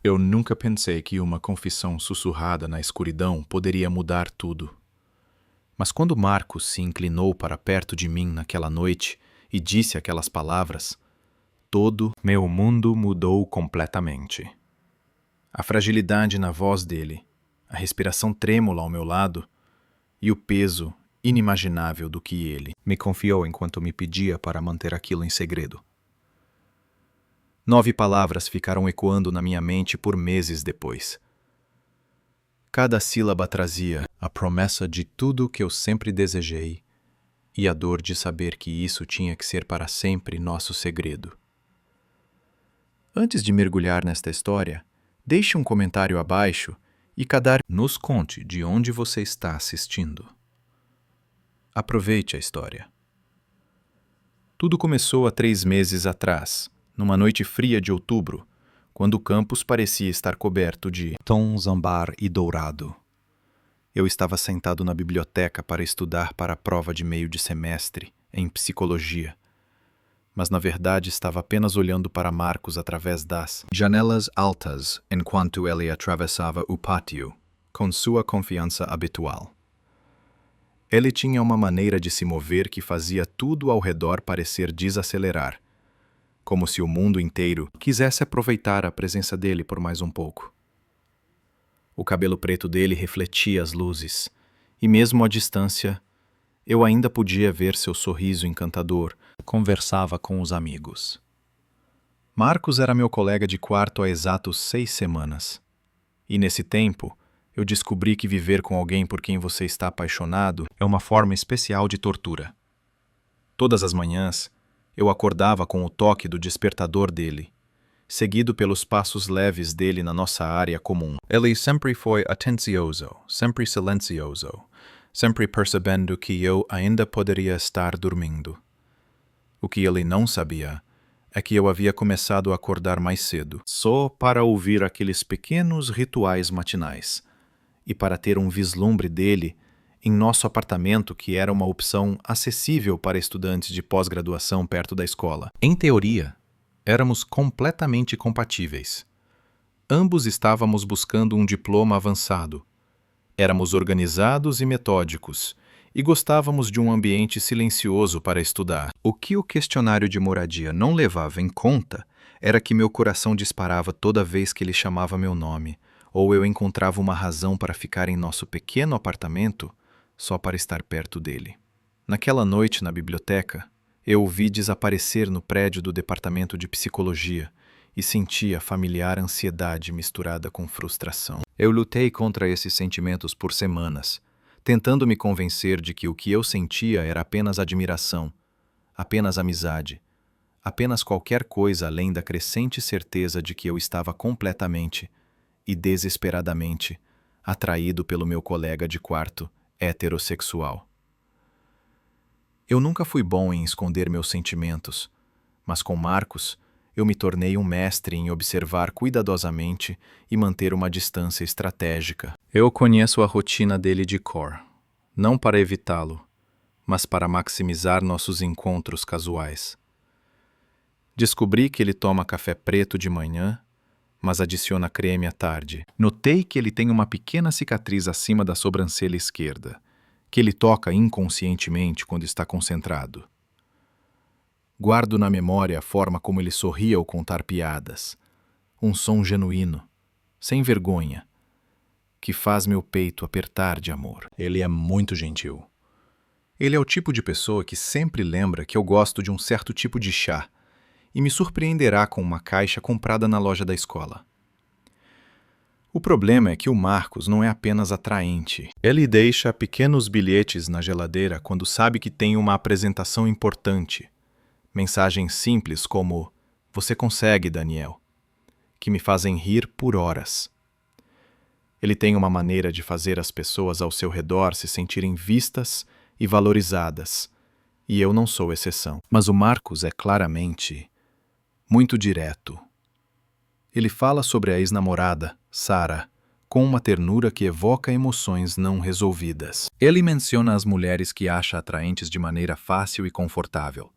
Eu nunca pensei que uma confissão sussurrada na escuridão poderia mudar tudo. Mas quando Marcos se inclinou para perto de mim naquela noite e disse aquelas palavras, todo meu mundo mudou completamente. A fragilidade na voz dele, a respiração trêmula ao meu lado e o peso inimaginável do que ele me confiou enquanto me pedia para manter aquilo em segredo. 9 palavras ficaram ecoando na minha mente por meses depois. Cada sílaba trazia a promessa de tudo que eu sempre desejei e a dor de saber que isso tinha que ser para sempre nosso segredo. Antes de mergulhar nesta história, deixe um comentário abaixo e nos conte de onde você está assistindo. Aproveite a história. Tudo começou há 3 meses atrás, numa noite fria de outubro, quando o campus parecia estar coberto de tons âmbar e dourado. Eu estava sentado na biblioteca para estudar para a prova de meio de semestre em psicologia, mas na verdade estava apenas olhando para Marcos através das janelas altas enquanto ele atravessava o pátio, com sua confiança habitual. Ele tinha uma maneira de se mover que fazia tudo ao redor parecer desacelerar, como se o mundo inteiro quisesse aproveitar a presença dele por mais um pouco. O cabelo preto dele refletia as luzes, e mesmo à distância, eu ainda podia ver seu sorriso encantador. Conversava com os amigos. Marcos era meu colega de quarto há exatos 6 semanas. E nesse tempo, eu descobri que viver com alguém por quem você está apaixonado é uma forma especial de tortura. Todas as manhãs, eu acordava com o toque do despertador dele, seguido pelos passos leves dele na nossa área comum. Ele sempre foi atencioso, sempre silencioso, sempre percebendo que eu ainda poderia estar dormindo. O que ele não sabia é que eu havia começado a acordar mais cedo, só para ouvir aqueles pequenos rituais matinais, e para ter um vislumbre dele em nosso apartamento, que era uma opção acessível para estudantes de pós-graduação perto da escola. Em teoria, éramos completamente compatíveis. Ambos estávamos buscando um diploma avançado. Éramos organizados e metódicos, e gostávamos de um ambiente silencioso para estudar. O que o questionário de moradia não levava em conta era que meu coração disparava toda vez que ele chamava meu nome, ou eu encontrava uma razão para ficar em nosso pequeno apartamento só para estar perto dele. Naquela noite na biblioteca, eu o vi desaparecer no prédio do departamento de psicologia e senti a familiar ansiedade misturada com frustração. Eu lutei contra esses sentimentos por semanas, tentando me convencer de que o que eu sentia era apenas admiração, apenas amizade, apenas qualquer coisa além da crescente certeza de que eu estava completamente e desesperadamente atraído pelo meu colega de quarto heterossexual. Eu nunca fui bom em esconder meus sentimentos, mas com Marcos eu me tornei um mestre em observar cuidadosamente e manter uma distância estratégica. Eu conheço a rotina dele de cor, não para evitá-lo, mas para maximizar nossos encontros casuais. Descobri que ele toma café preto de manhã, mas adiciona creme à tarde. Notei que ele tem uma pequena cicatriz acima da sobrancelha esquerda, que ele toca inconscientemente quando está concentrado. Guardo na memória a forma como ele sorria ao contar piadas, um som genuíno, sem vergonha, que faz meu peito apertar de amor. Ele é muito gentil. Ele é o tipo de pessoa que sempre lembra que eu gosto de um certo tipo de chá e me surpreenderá com uma caixa comprada na loja da escola. O problema é que o Marcos não é apenas atraente. Ele deixa pequenos bilhetes na geladeira quando sabe que tem uma apresentação importante. Mensagens simples como "Você consegue, Daniel", que me fazem rir por horas. Ele tem uma maneira de fazer as pessoas ao seu redor se sentirem vistas e valorizadas, e eu não sou exceção. Mas o Marcos é claramente muito direto. Ele fala sobre a ex-namorada, Sarah, com uma ternura que evoca emoções não resolvidas. Ele menciona as mulheres que acha atraentes de maneira fácil e confortável,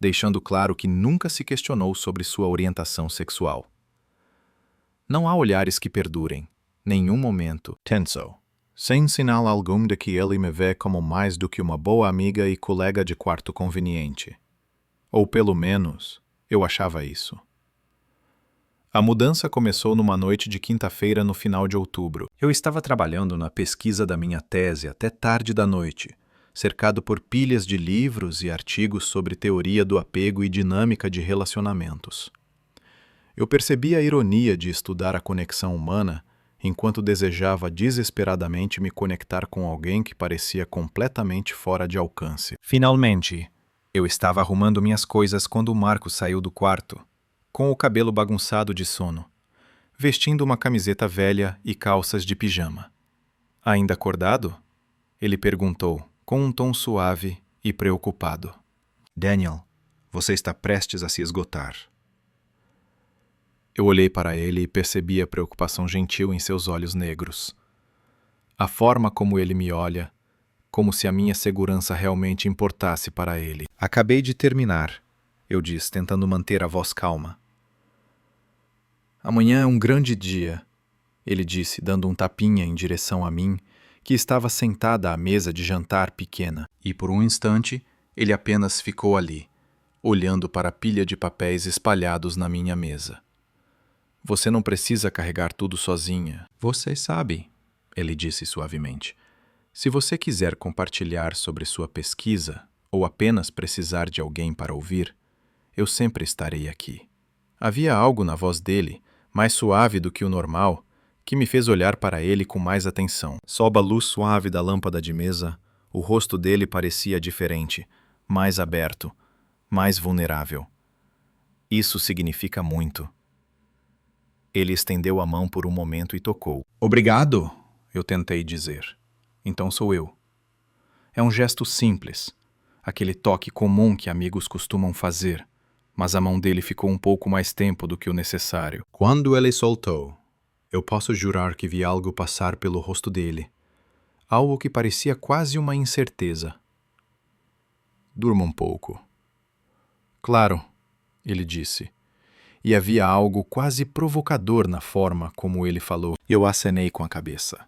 deixando claro que nunca se questionou sobre sua orientação sexual. Não há olhares que perdurem. Nenhum momento. Tenso. Sem sinal algum de que ele me vê como mais do que uma boa amiga e colega de quarto conveniente. Ou pelo menos, eu achava isso. A mudança começou numa noite de quinta-feira no final de outubro. Eu estava trabalhando na pesquisa da minha tese até tarde da noite, cercado por pilhas de livros e artigos sobre teoria do apego e dinâmica de relacionamentos. Eu percebi a ironia de estudar a conexão humana enquanto desejava desesperadamente me conectar com alguém que parecia completamente fora de alcance. Finalmente, eu estava arrumando minhas coisas quando o Marcos saiu do quarto, com o cabelo bagunçado de sono, vestindo uma camiseta velha e calças de pijama. Ainda acordado? Ele perguntou, com um tom suave e preocupado. Daniel, você está prestes a se esgotar. Eu olhei para ele e percebi a preocupação gentil em seus olhos negros. A forma como ele me olha, como se a minha segurança realmente importasse para ele. Acabei de terminar, eu disse, tentando manter a voz calma. Amanhã é um grande dia, ele disse, dando um tapinha em direção a mim, que estava sentada à mesa de jantar pequena. E por um instante, ele apenas ficou ali, olhando para a pilha de papéis espalhados na minha mesa. Você não precisa carregar tudo sozinha. Você sabe, ele disse suavemente. Se você quiser compartilhar sobre sua pesquisa ou apenas precisar de alguém para ouvir, eu sempre estarei aqui. Havia algo na voz dele, mais suave do que o normal, que me fez olhar para ele com mais atenção. Sob a luz suave da lâmpada de mesa, o rosto dele parecia diferente, mais aberto, mais vulnerável. Isso significa muito. Ele estendeu a mão por um momento e tocou. Obrigado, eu tentei dizer. Então sou eu. É um gesto simples, aquele toque comum que amigos costumam fazer, mas a mão dele ficou um pouco mais tempo do que o necessário. Quando ele soltou, eu posso jurar que vi algo passar pelo rosto dele, algo que parecia quase uma incerteza. Durma um pouco. Claro, ele disse, e havia algo quase provocador na forma como ele falou. Eu acenei com a cabeça,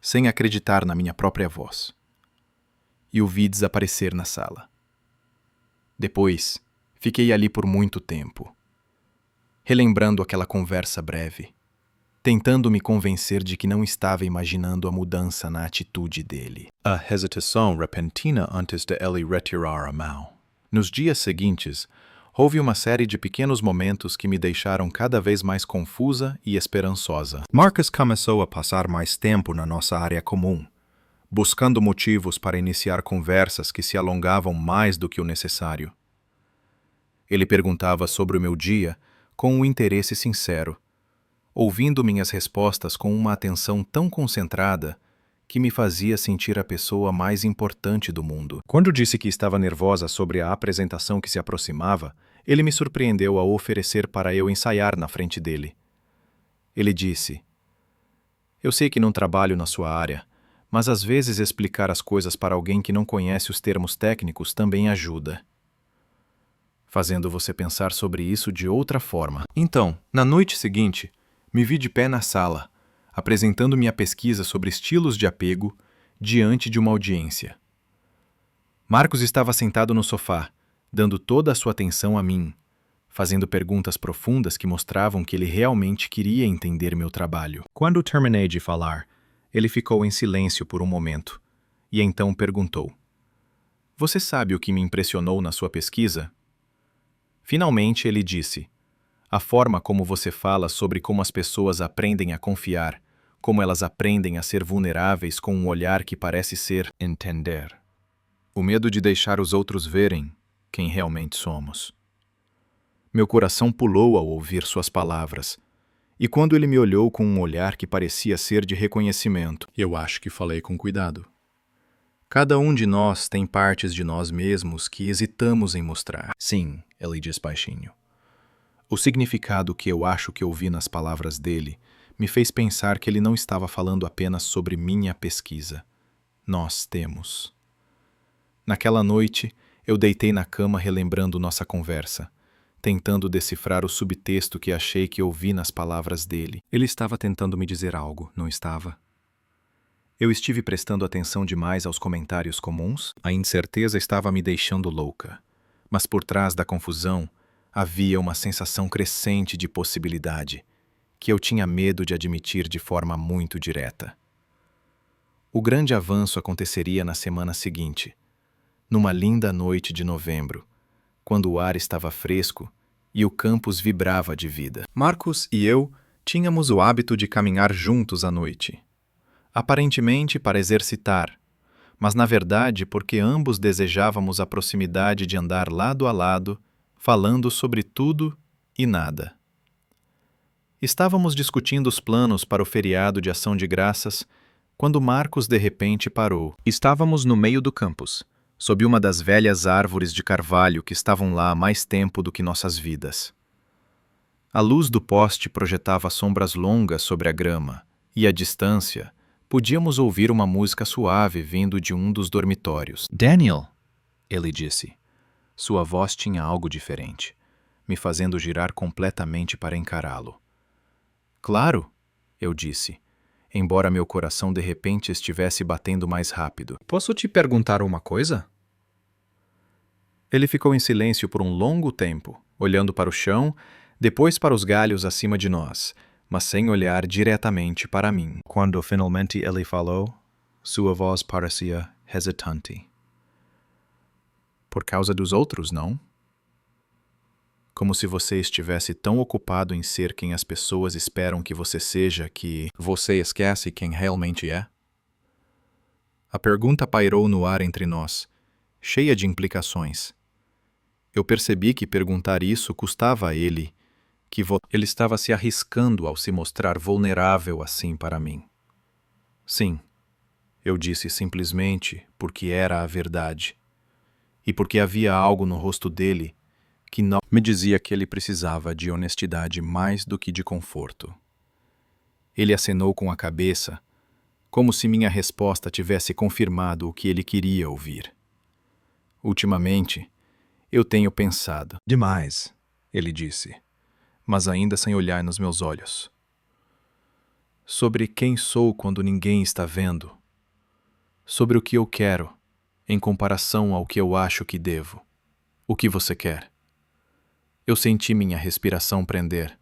sem acreditar na minha própria voz, e o vi desaparecer na sala. Depois, fiquei ali por muito tempo, relembrando aquela conversa breve, tentando me convencer de que não estava imaginando a mudança na atitude dele. A hesitação repentina antes de ele retirar a mão. Nos dias seguintes, houve uma série de pequenos momentos que me deixaram cada vez mais confusa e esperançosa. Marcus começou a passar mais tempo na nossa área comum, buscando motivos para iniciar conversas que se alongavam mais do que o necessário. Ele perguntava sobre o meu dia com um interesse sincero, ouvindo minhas respostas com uma atenção tão concentrada que me fazia sentir a pessoa mais importante do mundo. Quando disse que estava nervosa sobre a apresentação que se aproximava, ele me surpreendeu ao oferecer para eu ensaiar na frente dele. Ele disse: Eu sei que não trabalho na sua área, mas às vezes explicar as coisas para alguém que não conhece os termos técnicos também ajuda. Fazendo você pensar sobre isso de outra forma. Então, na noite seguinte, me vi de pé na sala, apresentando minha pesquisa sobre estilos de apego diante de uma audiência. Marcos estava sentado no sofá, dando toda a sua atenção a mim, fazendo perguntas profundas que mostravam que ele realmente queria entender meu trabalho. Quando terminei de falar, ele ficou em silêncio por um momento, e então perguntou: Você sabe o que me impressionou na sua pesquisa? Finalmente ele disse: A forma como você fala sobre como as pessoas aprendem a confiar, como elas aprendem a ser vulneráveis com um olhar que parece ser entender. O medo de deixar os outros verem quem realmente somos. Meu coração pulou ao ouvir suas palavras, e quando ele me olhou com um olhar que parecia ser de reconhecimento, eu acho que falei com cuidado. Cada um de nós tem partes de nós mesmos que hesitamos em mostrar. Sim, ele diz baixinho. O significado que eu acho que ouvi nas palavras dele me fez pensar que ele não estava falando apenas sobre minha pesquisa. Nós temos. Naquela noite, eu deitei na cama relembrando nossa conversa, tentando decifrar o subtexto que achei que ouvi nas palavras dele. Ele estava tentando me dizer algo, não estava? Eu estive prestando atenção demais aos comentários comuns? A incerteza estava me deixando louca, mas por trás da confusão havia uma sensação crescente de possibilidade, que eu tinha medo de admitir de forma muito direta. O grande avanço aconteceria na semana seguinte, numa linda noite de novembro, quando o ar estava fresco e o campus vibrava de vida. Marcos e eu tínhamos o hábito de caminhar juntos à noite. Aparentemente para exercitar, mas na verdade porque ambos desejávamos a proximidade de andar lado a lado, falando sobre tudo e nada. Estávamos discutindo os planos para o feriado de Ação de Graças, quando Marcos de repente parou. Estávamos no meio do campus, sob uma das velhas árvores de carvalho que estavam lá há mais tempo do que nossas vidas. A luz do poste projetava sombras longas sobre a grama, e à distância, podíamos ouvir uma música suave vindo de um dos dormitórios. "Daniel", ele disse. Sua voz tinha algo diferente, me fazendo girar completamente para encará-lo. "Claro", eu disse, embora meu coração de repente estivesse batendo mais rápido. "Posso te perguntar uma coisa?" Ele ficou em silêncio por um longo tempo, olhando para o chão, depois para os galhos acima de nós, mas sem olhar diretamente para mim. Quando finalmente ele falou, sua voz parecia hesitante. "Por causa dos outros, não? Como se você estivesse tão ocupado em ser quem as pessoas esperam que você seja que você esquece quem realmente é?" A pergunta pairou no ar entre nós, cheia de implicações. Eu percebi que perguntar isso custava a ele, ele estava se arriscando ao se mostrar vulnerável assim para mim. "Sim", eu disse simplesmente porque era a verdade, e porque havia algo no rosto dele que não me dizia que ele precisava de honestidade mais do que de conforto. Ele acenou com a cabeça, como se minha resposta tivesse confirmado o que ele queria ouvir. "Ultimamente, eu tenho pensado demais", ele disse, mas ainda sem olhar nos meus olhos. "Sobre quem sou quando ninguém está vendo. Sobre o que eu quero, em comparação ao que eu acho que devo. O que você quer?" Eu senti minha respiração prender,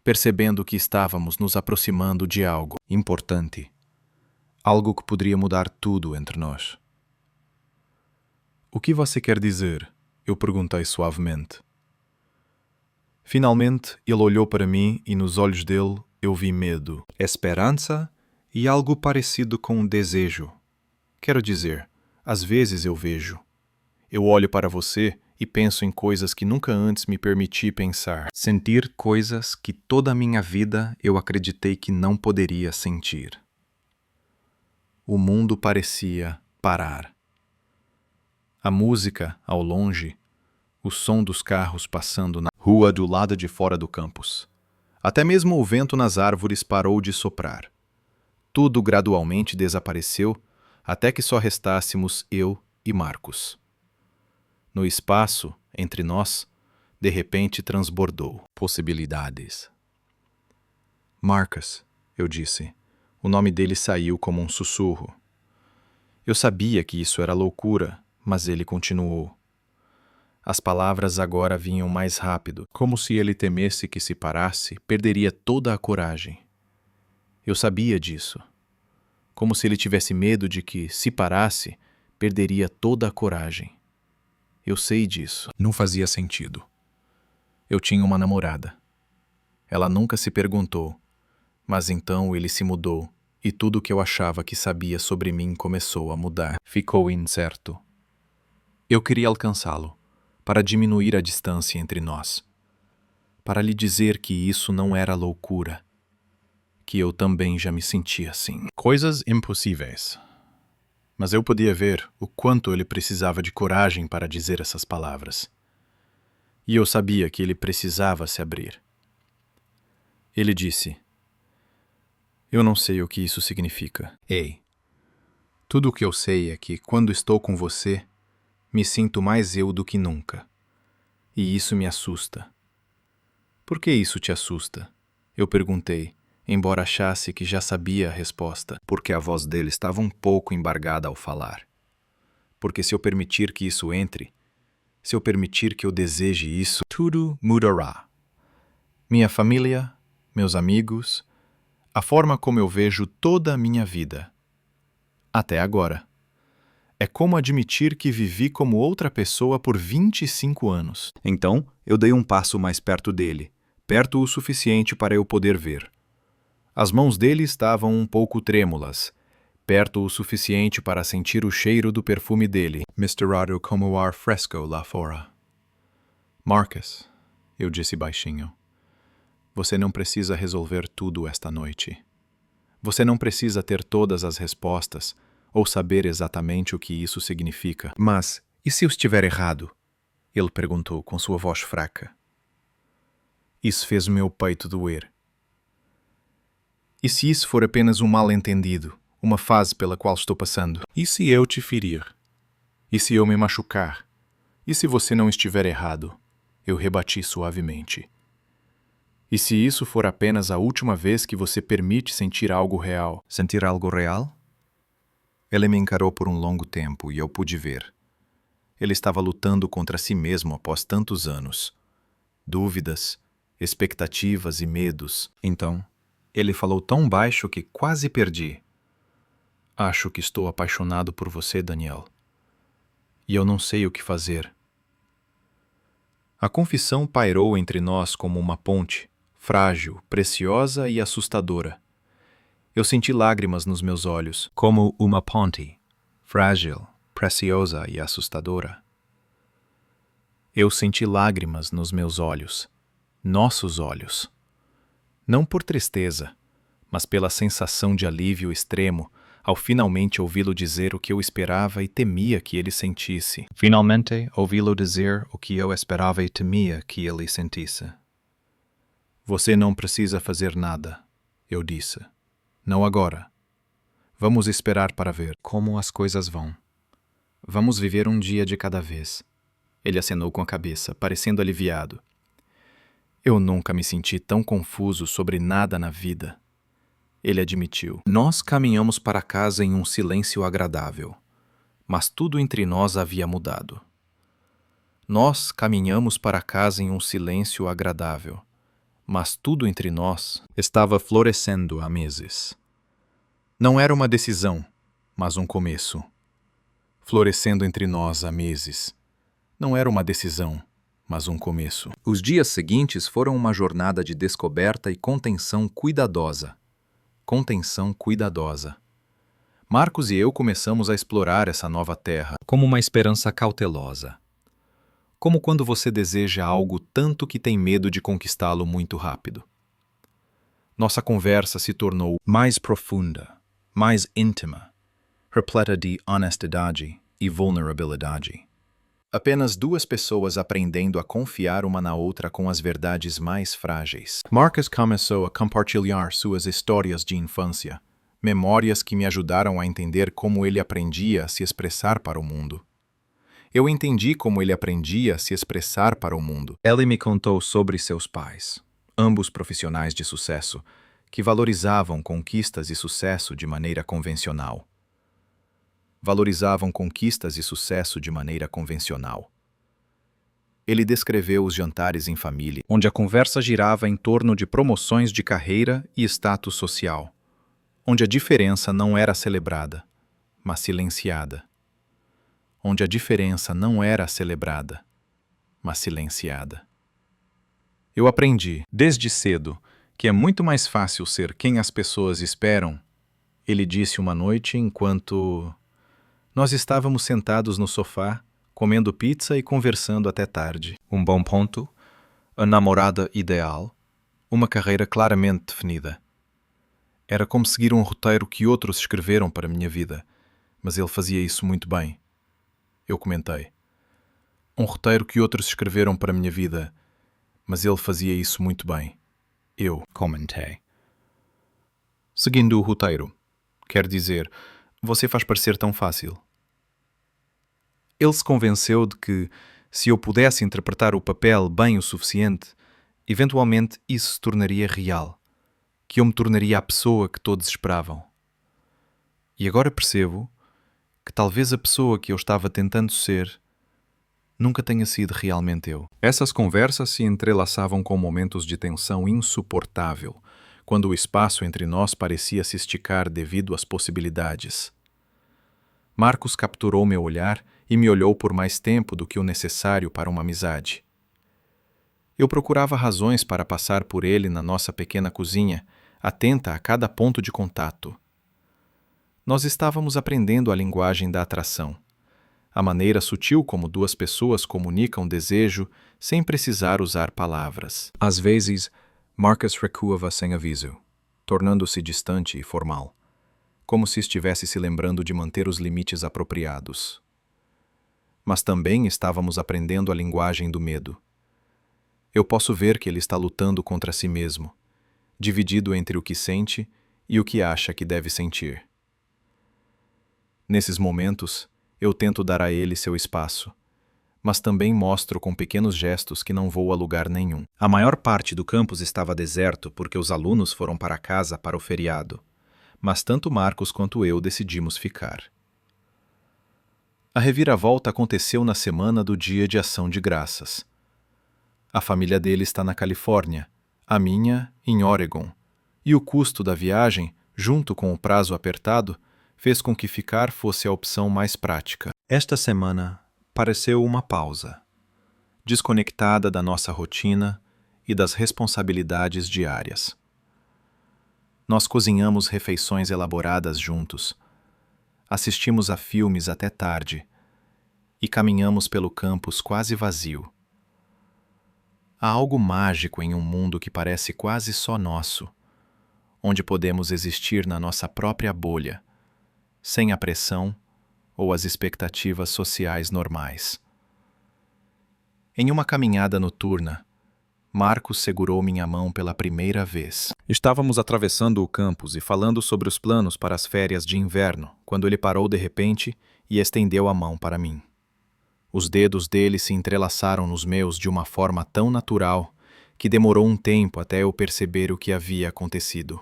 percebendo que estávamos nos aproximando de algo importante. Algo que poderia mudar tudo entre nós. "O que você quer dizer?" eu perguntei suavemente. Finalmente, ele olhou para mim e nos olhos dele eu vi medo, esperança e algo parecido com um desejo. Quero dizer, às vezes eu vejo. Eu olho para você e penso em coisas que nunca antes me permiti pensar. Sentir coisas que toda a minha vida eu acreditei que não poderia sentir. O mundo parecia parar. A música, ao longe, o som dos carros passando na rua do lado de fora do campus. Até mesmo o vento nas árvores parou de soprar. Tudo gradualmente desapareceu, até que só restássemos eu e Marcos. No espaço, entre nós, de repente transbordou possibilidades. "Marcus", eu disse. O nome dele saiu como um sussurro. Eu sabia que isso era loucura, mas ele continuou. As palavras agora vinham mais rápido, como se ele temesse que se parasse, perderia toda a coragem. Eu sabia disso. Como se ele tivesse medo de que, se parasse, perderia toda a coragem. Eu sei disso. Não fazia sentido. Eu tinha uma namorada. Ela nunca se perguntou, mas então ele se mudou e tudo o que eu achava que sabia sobre mim começou a mudar. Ficou incerto. Eu queria alcançá-lo, para diminuir a distância entre nós, para lhe dizer que isso não era loucura, que eu também já me sentia assim. Coisas impossíveis. Mas eu podia ver o quanto ele precisava de coragem para dizer essas palavras. E eu sabia que ele precisava se abrir. Ele disse: "Eu não sei o que isso significa. Ei, tudo o que eu sei é que, quando estou com você, me sinto mais eu do que nunca. E isso me assusta. Por que isso te assusta? Eu perguntei, embora achasse que já sabia a resposta. Porque a voz dele estava um pouco embargada ao falar. Porque se eu permitir que isso entre, se eu permitir que eu deseje isso, tudo mudará. Minha família, meus amigos, a forma como eu vejo toda a minha vida. Até agora. É como admitir que vivi como outra pessoa por 25 anos. Então, eu dei um passo mais perto dele, perto o suficiente para eu poder ver. As mãos dele estavam um pouco trêmulas, perto o suficiente para sentir o cheiro do perfume dele, misturado com o ar fresco lá fora. Marcus, eu disse baixinho, você não precisa resolver tudo esta noite. Você não precisa ter todas as respostas ou saber exatamente o que isso significa. Mas, e se eu estiver errado? Ele perguntou com sua voz fraca. Isso fez o meu peito doer. E se isso for apenas um mal-entendido, uma fase pela qual estou passando? E se eu te ferir? E se eu me machucar? E se você não estiver errado? Eu rebati suavemente. E se isso for apenas a última vez que você permite sentir algo real? Sentir algo real? Ele me encarou por um longo tempo e eu pude ver. Ele estava lutando contra si mesmo após tantos anos. Dúvidas, expectativas e medos. Então, ele falou tão baixo que quase perdi. Acho que estou apaixonado por você, Daniel. E eu não sei o que fazer. A confissão pairou entre nós como uma ponte, frágil, preciosa e assustadora. Eu senti lágrimas nos meus olhos, como uma ponte, frágil, preciosa e assustadora. Eu senti lágrimas nos meus olhos, nossos olhos. Não por tristeza, mas pela sensação de alívio extremo ao finalmente ouvi-lo dizer o que eu esperava e temia que ele sentisse. Finalmente ouvi-lo dizer o que eu esperava e temia que ele sentisse. Você não precisa fazer nada, eu disse. Não agora. Vamos esperar para ver como as coisas vão. Vamos viver um dia de cada vez. Ele acenou com a cabeça, parecendo aliviado. Eu nunca me senti tão confuso sobre nada na vida. Ele admitiu. Nós caminhamos para casa em um silêncio agradável, mas tudo entre nós havia mudado. Nós caminhamos para casa em um silêncio agradável, mas tudo entre nós estava florescendo há meses. Não era uma decisão, mas um começo. Florescendo entre nós há meses. Não era uma decisão, mas um começo. Os dias seguintes foram uma jornada de descoberta e contenção cuidadosa. Contenção cuidadosa. Marcos e eu começamos a explorar essa nova terra como uma esperança cautelosa. Como quando você deseja algo tanto que tem medo de conquistá-lo muito rápido. Nossa conversa se tornou mais profunda, mais íntima, repleta de honestidade e vulnerabilidade. Apenas duas pessoas aprendendo a confiar uma na outra com as verdades mais frágeis. Marcus começou a compartilhar suas histórias de infância, memórias que me ajudaram a entender como ele aprendia a se expressar para o mundo. Eu entendi como ele aprendia a se expressar para o mundo. Ele me contou sobre seus pais, ambos profissionais de sucesso, que valorizavam conquistas e sucesso de maneira convencional. Valorizavam conquistas e sucesso de maneira convencional. Ele descreveu os jantares em família, onde a conversa girava em torno de promoções de carreira e status social, onde a diferença não era celebrada, mas silenciada. Onde a diferença não era celebrada, mas silenciada. Eu aprendi, desde cedo, que é muito mais fácil ser quem as pessoas esperam, ele disse uma noite enquanto nós estávamos sentados no sofá, comendo pizza e conversando até tarde. Um bom ponto, a namorada ideal, uma carreira claramente definida. Era como seguir um roteiro que outros escreveram para a minha vida, mas ele fazia isso muito bem. Eu comentei. Um roteiro que outros escreveram para a minha vida, mas ele fazia isso muito bem. Eu comentei. Seguindo o roteiro, quer dizer, você faz parecer tão fácil. Ele se convenceu de que, Se eu pudesse interpretar o papel bem o suficiente, eventualmente isso se tornaria real, que eu me tornaria a pessoa que todos esperavam. E agora percebo que talvez a pessoa que eu estava tentando ser nunca tenha sido realmente eu. Essas conversas se entrelaçavam com momentos de tensão insuportável, quando o espaço entre nós parecia se esticar devido às possibilidades. Marcos capturou meu olhar e me olhou por mais tempo do que o necessário para uma amizade. Eu procurava razões para passar por ele na nossa pequena cozinha, atenta a cada ponto de contato. Nós estávamos aprendendo a linguagem da atração, a maneira sutil como duas pessoas comunicam desejo sem precisar usar palavras. Às vezes, Marcus recuava sem aviso, tornando-se distante e formal, como se estivesse se lembrando de manter os limites apropriados. Mas também estávamos aprendendo a linguagem do medo. Eu posso ver que ele está lutando contra si mesmo, dividido entre o que sente e o que acha que deve sentir. Nesses momentos, eu tento dar a ele seu espaço, mas também mostro com pequenos gestos que não vou a lugar nenhum. A maior parte do campus estava deserto porque os alunos foram para casa para o feriado, mas tanto Marcos quanto eu decidimos ficar. A reviravolta aconteceu na semana do Dia de Ação de Graças. A família dele está na Califórnia, a minha em Oregon, e o custo da viagem, junto com o prazo apertado, fez com que ficar fosse a opção mais prática. Esta semana pareceu uma pausa, desconectada da nossa rotina e das responsabilidades diárias. Nós cozinhamos refeições elaboradas juntos, assistimos a filmes até tarde e caminhamos pelo campus quase vazio. Há algo mágico em um mundo que parece quase só nosso, onde podemos existir na nossa própria bolha, sem a pressão ou as expectativas sociais normais. Em uma caminhada noturna, Marcos segurou minha mão pela primeira vez. Estávamos atravessando o campus e falando sobre os planos para as férias de inverno, quando ele parou de repente e estendeu a mão para mim. Os dedos dele se entrelaçaram nos meus de uma forma tão natural que demorou um tempo até eu perceber o que havia acontecido.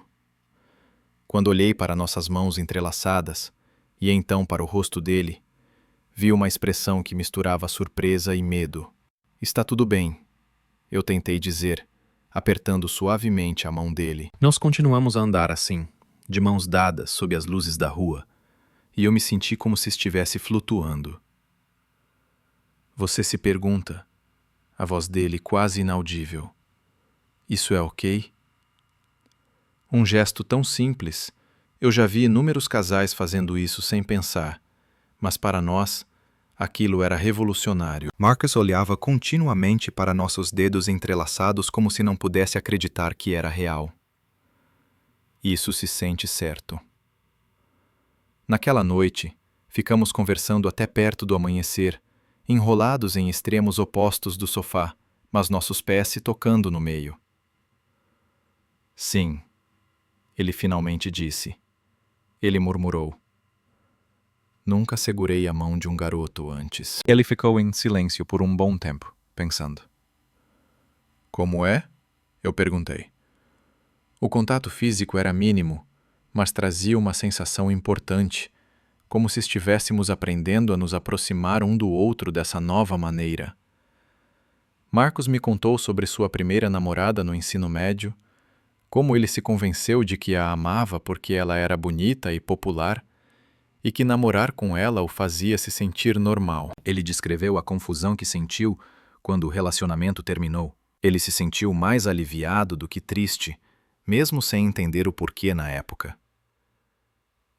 Quando olhei para nossas mãos entrelaçadas, e então para o rosto dele, vi uma expressão que misturava surpresa e medo. Está tudo bem, eu tentei dizer, apertando suavemente a mão dele. Nós continuamos a andar assim, de mãos dadas sob as luzes da rua, e eu me senti como se estivesse flutuando. Você se pergunta, a voz dele quase inaudível. Isso é ok? Um gesto tão simples. Eu já vi inúmeros casais fazendo isso sem pensar, mas para nós, aquilo era revolucionário. Marcus olhava continuamente para nossos dedos entrelaçados como se não pudesse acreditar que era real. Isso se sente certo. Naquela noite, ficamos conversando até perto do amanhecer, enrolados em extremos opostos do sofá, mas nossos pés se tocando no meio. Sim, ele finalmente disse. Ele murmurou. Nunca segurei a mão de um garoto antes. Ele ficou em silêncio por um bom tempo, pensando. Como é? Eu perguntei. O contato físico era mínimo, mas trazia uma sensação importante, como se estivéssemos aprendendo a nos aproximar um do outro dessa nova maneira. Marcos me contou sobre sua primeira namorada no ensino médio, como ele se convenceu de que a amava porque ela era bonita e popular, e que namorar com ela o fazia se sentir normal. Ele descreveu a confusão que sentiu quando o relacionamento terminou. Ele se sentiu mais aliviado do que triste, mesmo sem entender o porquê na época.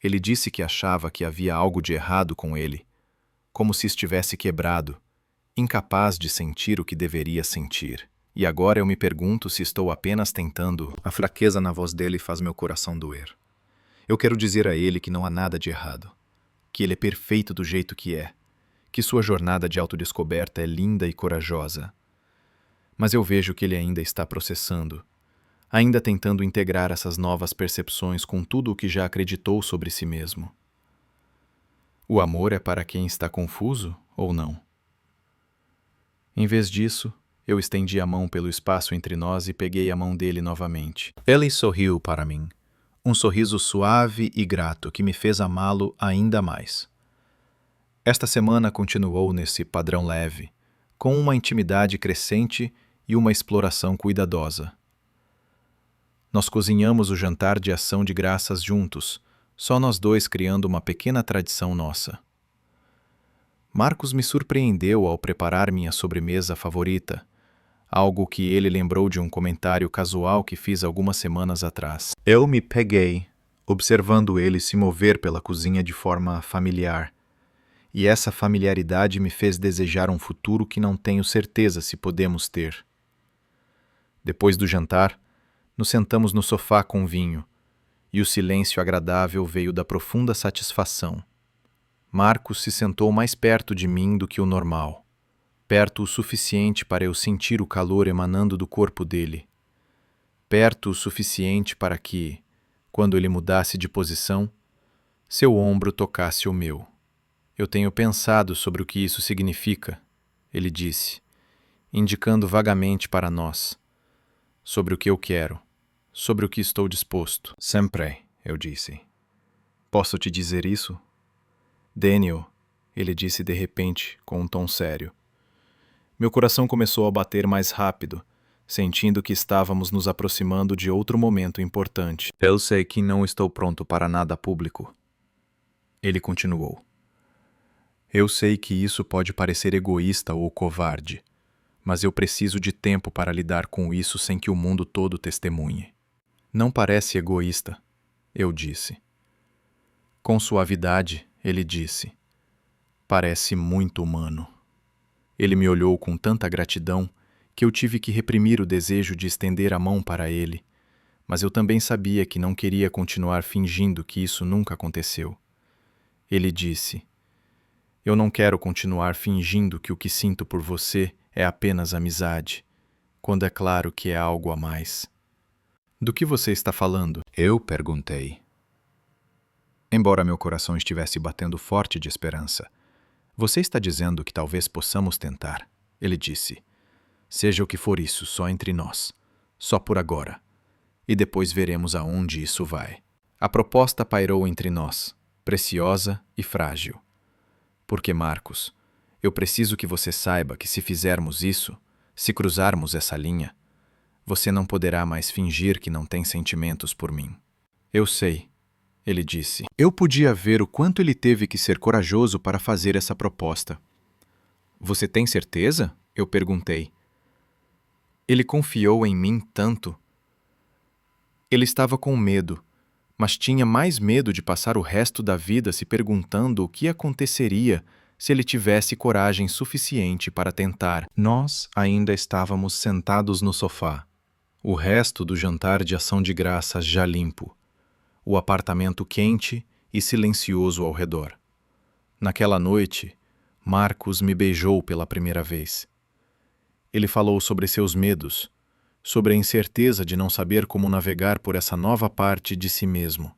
Ele disse que achava que havia algo de errado com ele, como se estivesse quebrado, incapaz de sentir o que deveria sentir. E agora eu me pergunto se estou apenas tentando. A fraqueza na voz dele faz meu coração doer. Eu quero dizer a ele que não há nada de errado, que ele é perfeito do jeito que é, que sua jornada de autodescoberta é linda e corajosa. Mas eu vejo que ele ainda está processando, ainda tentando integrar essas novas percepções com tudo o que já acreditou sobre si mesmo. O amor é para quem está confuso ou não? Em vez disso, eu estendi a mão pelo espaço entre nós e peguei a mão dele novamente. Ele sorriu para mim, um sorriso suave e grato que me fez amá-lo ainda mais. Esta semana continuou nesse padrão leve, com uma intimidade crescente e uma exploração cuidadosa. Nós cozinhamos o jantar de ação de graças juntos, só nós dois criando uma pequena tradição nossa. Marcos me surpreendeu ao preparar minha sobremesa favorita, algo que ele lembrou de um comentário casual que fiz algumas semanas atrás. Eu me peguei, observando ele se mover pela cozinha de forma familiar, e essa familiaridade me fez desejar um futuro que não tenho certeza se podemos ter. Depois do jantar, nos sentamos no sofá com vinho, e o silêncio agradável veio da profunda satisfação. Marcos se sentou mais perto de mim do que o normal, perto o suficiente para eu sentir o calor emanando do corpo dele, perto o suficiente para que, quando ele mudasse de posição, seu ombro tocasse o meu. Eu tenho pensado sobre o que isso significa, ele disse, indicando vagamente para nós, sobre o que eu quero, sobre o que estou disposto. Sempre, eu disse. Posso te dizer isso? Daniel, ele disse de repente, com um tom sério. Meu coração começou a bater mais rápido, sentindo que estávamos nos aproximando de outro momento importante. Eu sei que não estou pronto para nada público. Ele continuou. Eu sei que isso pode parecer egoísta ou covarde, mas eu preciso de tempo para lidar com isso sem que o mundo todo testemunhe. Não parece egoísta, eu disse. Com suavidade, ele disse. Parece muito humano. Ele me olhou com tanta gratidão que eu tive que reprimir o desejo de estender a mão para ele, mas eu também sabia que não queria continuar fingindo que isso nunca aconteceu. Ele disse, eu não quero continuar fingindo que o que sinto por você é apenas amizade, quando é claro que é algo a mais. Do que você está falando? Eu perguntei. Embora meu coração estivesse batendo forte de esperança. Você está dizendo que talvez possamos tentar, ele disse. Seja o que for isso, só entre nós, só por agora. E depois veremos aonde isso vai. A proposta pairou entre nós, preciosa e frágil. Porque, Marcos, eu preciso que você saiba que se fizermos isso, se cruzarmos essa linha, você não poderá mais fingir que não tem sentimentos por mim. Eu sei, ele disse. Eu podia ver o quanto ele teve que ser corajoso para fazer essa proposta. Você tem certeza? Eu perguntei. Ele confiou em mim tanto. Ele estava com medo, mas tinha mais medo de passar o resto da vida se perguntando o que aconteceria se ele tivesse coragem suficiente para tentar. Nós ainda estávamos sentados no sofá, o resto do jantar de ação de graças já limpo, o apartamento quente e silencioso ao redor. Naquela noite, Marcos me beijou pela primeira vez. Ele falou sobre seus medos, sobre a incerteza de não saber como navegar por essa nova parte de si mesmo.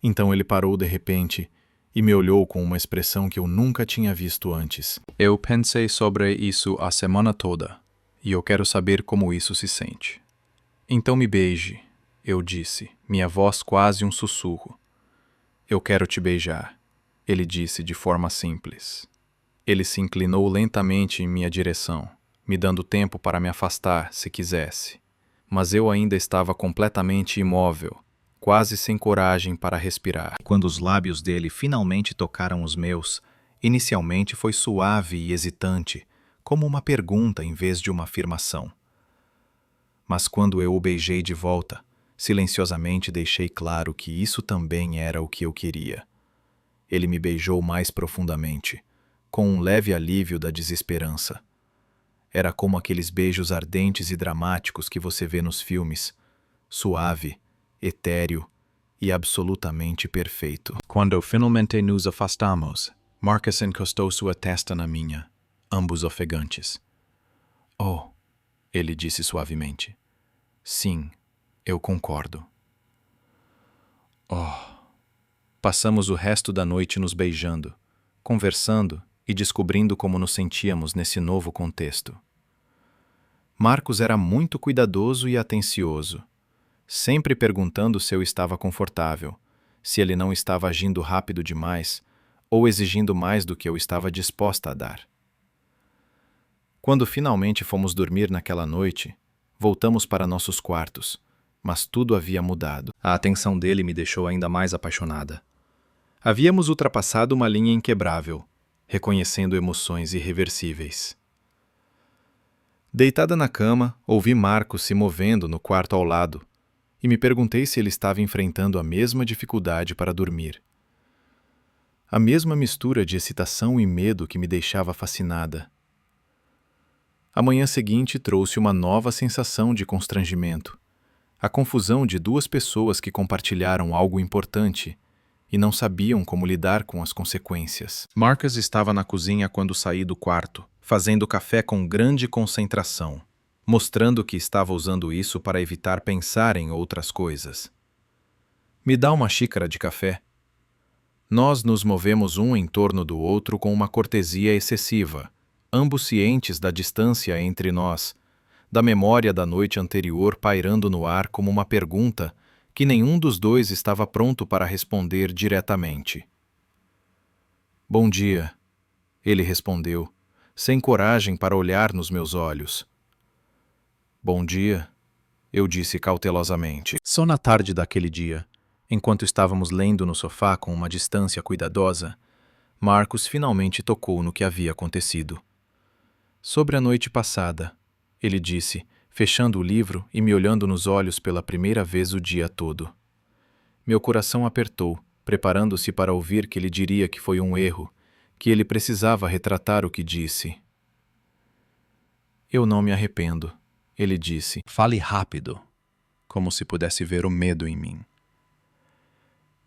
Então ele parou de repente e me olhou com uma expressão que eu nunca tinha visto antes. Eu pensei sobre isso a semana toda, e eu quero saber como isso se sente. Então me beije, eu disse, minha voz quase um sussurro. Eu quero te beijar, ele disse de forma simples. Ele se inclinou lentamente em minha direção, me dando tempo para me afastar, se quisesse. Mas eu ainda estava completamente imóvel, quase sem coragem para respirar. Quando os lábios dele finalmente tocaram os meus, inicialmente foi suave e hesitante, como uma pergunta em vez de uma afirmação. Mas quando eu o beijei de volta, silenciosamente deixei claro que isso também era o que eu queria. Ele me beijou mais profundamente, com um leve alívio da desesperança. Era como aqueles beijos ardentes e dramáticos que você vê nos filmes, suave, etéreo e absolutamente perfeito. Quando finalmente nos afastamos, Marcus encostou sua testa na minha, ambos ofegantes. Oh, ele disse suavemente. Sim, eu concordo. Oh. Passamos o resto da noite nos beijando, conversando e descobrindo como nos sentíamos nesse novo contexto. Marcos era muito cuidadoso e atencioso, sempre perguntando se eu estava confortável, se ele não estava agindo rápido demais ou exigindo mais do que eu estava disposta a dar. Quando finalmente fomos dormir naquela noite, voltamos para nossos quartos, mas tudo havia mudado. A atenção dele me deixou ainda mais apaixonada. Havíamos ultrapassado uma linha inquebrável, reconhecendo emoções irreversíveis. Deitada na cama, ouvi Marcos se movendo no quarto ao lado e me perguntei se ele estava enfrentando a mesma dificuldade para dormir. A mesma mistura de excitação e medo que me deixava fascinada. A manhã seguinte trouxe uma nova sensação de constrangimento, a confusão de duas pessoas que compartilharam algo importante e não sabiam como lidar com as consequências. Marcus estava na cozinha quando saí do quarto, fazendo café com grande concentração, mostrando que estava usando isso para evitar pensar em outras coisas. Me dá uma xícara de café. Nós nos movemos um em torno do outro com uma cortesia excessiva, ambos cientes da distância entre nós, da memória da noite anterior pairando no ar como uma pergunta que nenhum dos dois estava pronto para responder diretamente. Bom dia, ele respondeu, sem coragem para olhar nos meus olhos. Bom dia, eu disse cautelosamente. Só na tarde daquele dia, enquanto estávamos lendo no sofá com uma distância cuidadosa, Marcos finalmente tocou no que havia acontecido. Sobre a noite passada, ele disse, fechando o livro e me olhando nos olhos pela primeira vez o dia todo. Meu coração apertou, preparando-se para ouvir que ele diria que foi um erro, que ele precisava retratar o que disse. Eu não me arrependo, ele disse. Fale rápido, como se pudesse ver o medo em mim.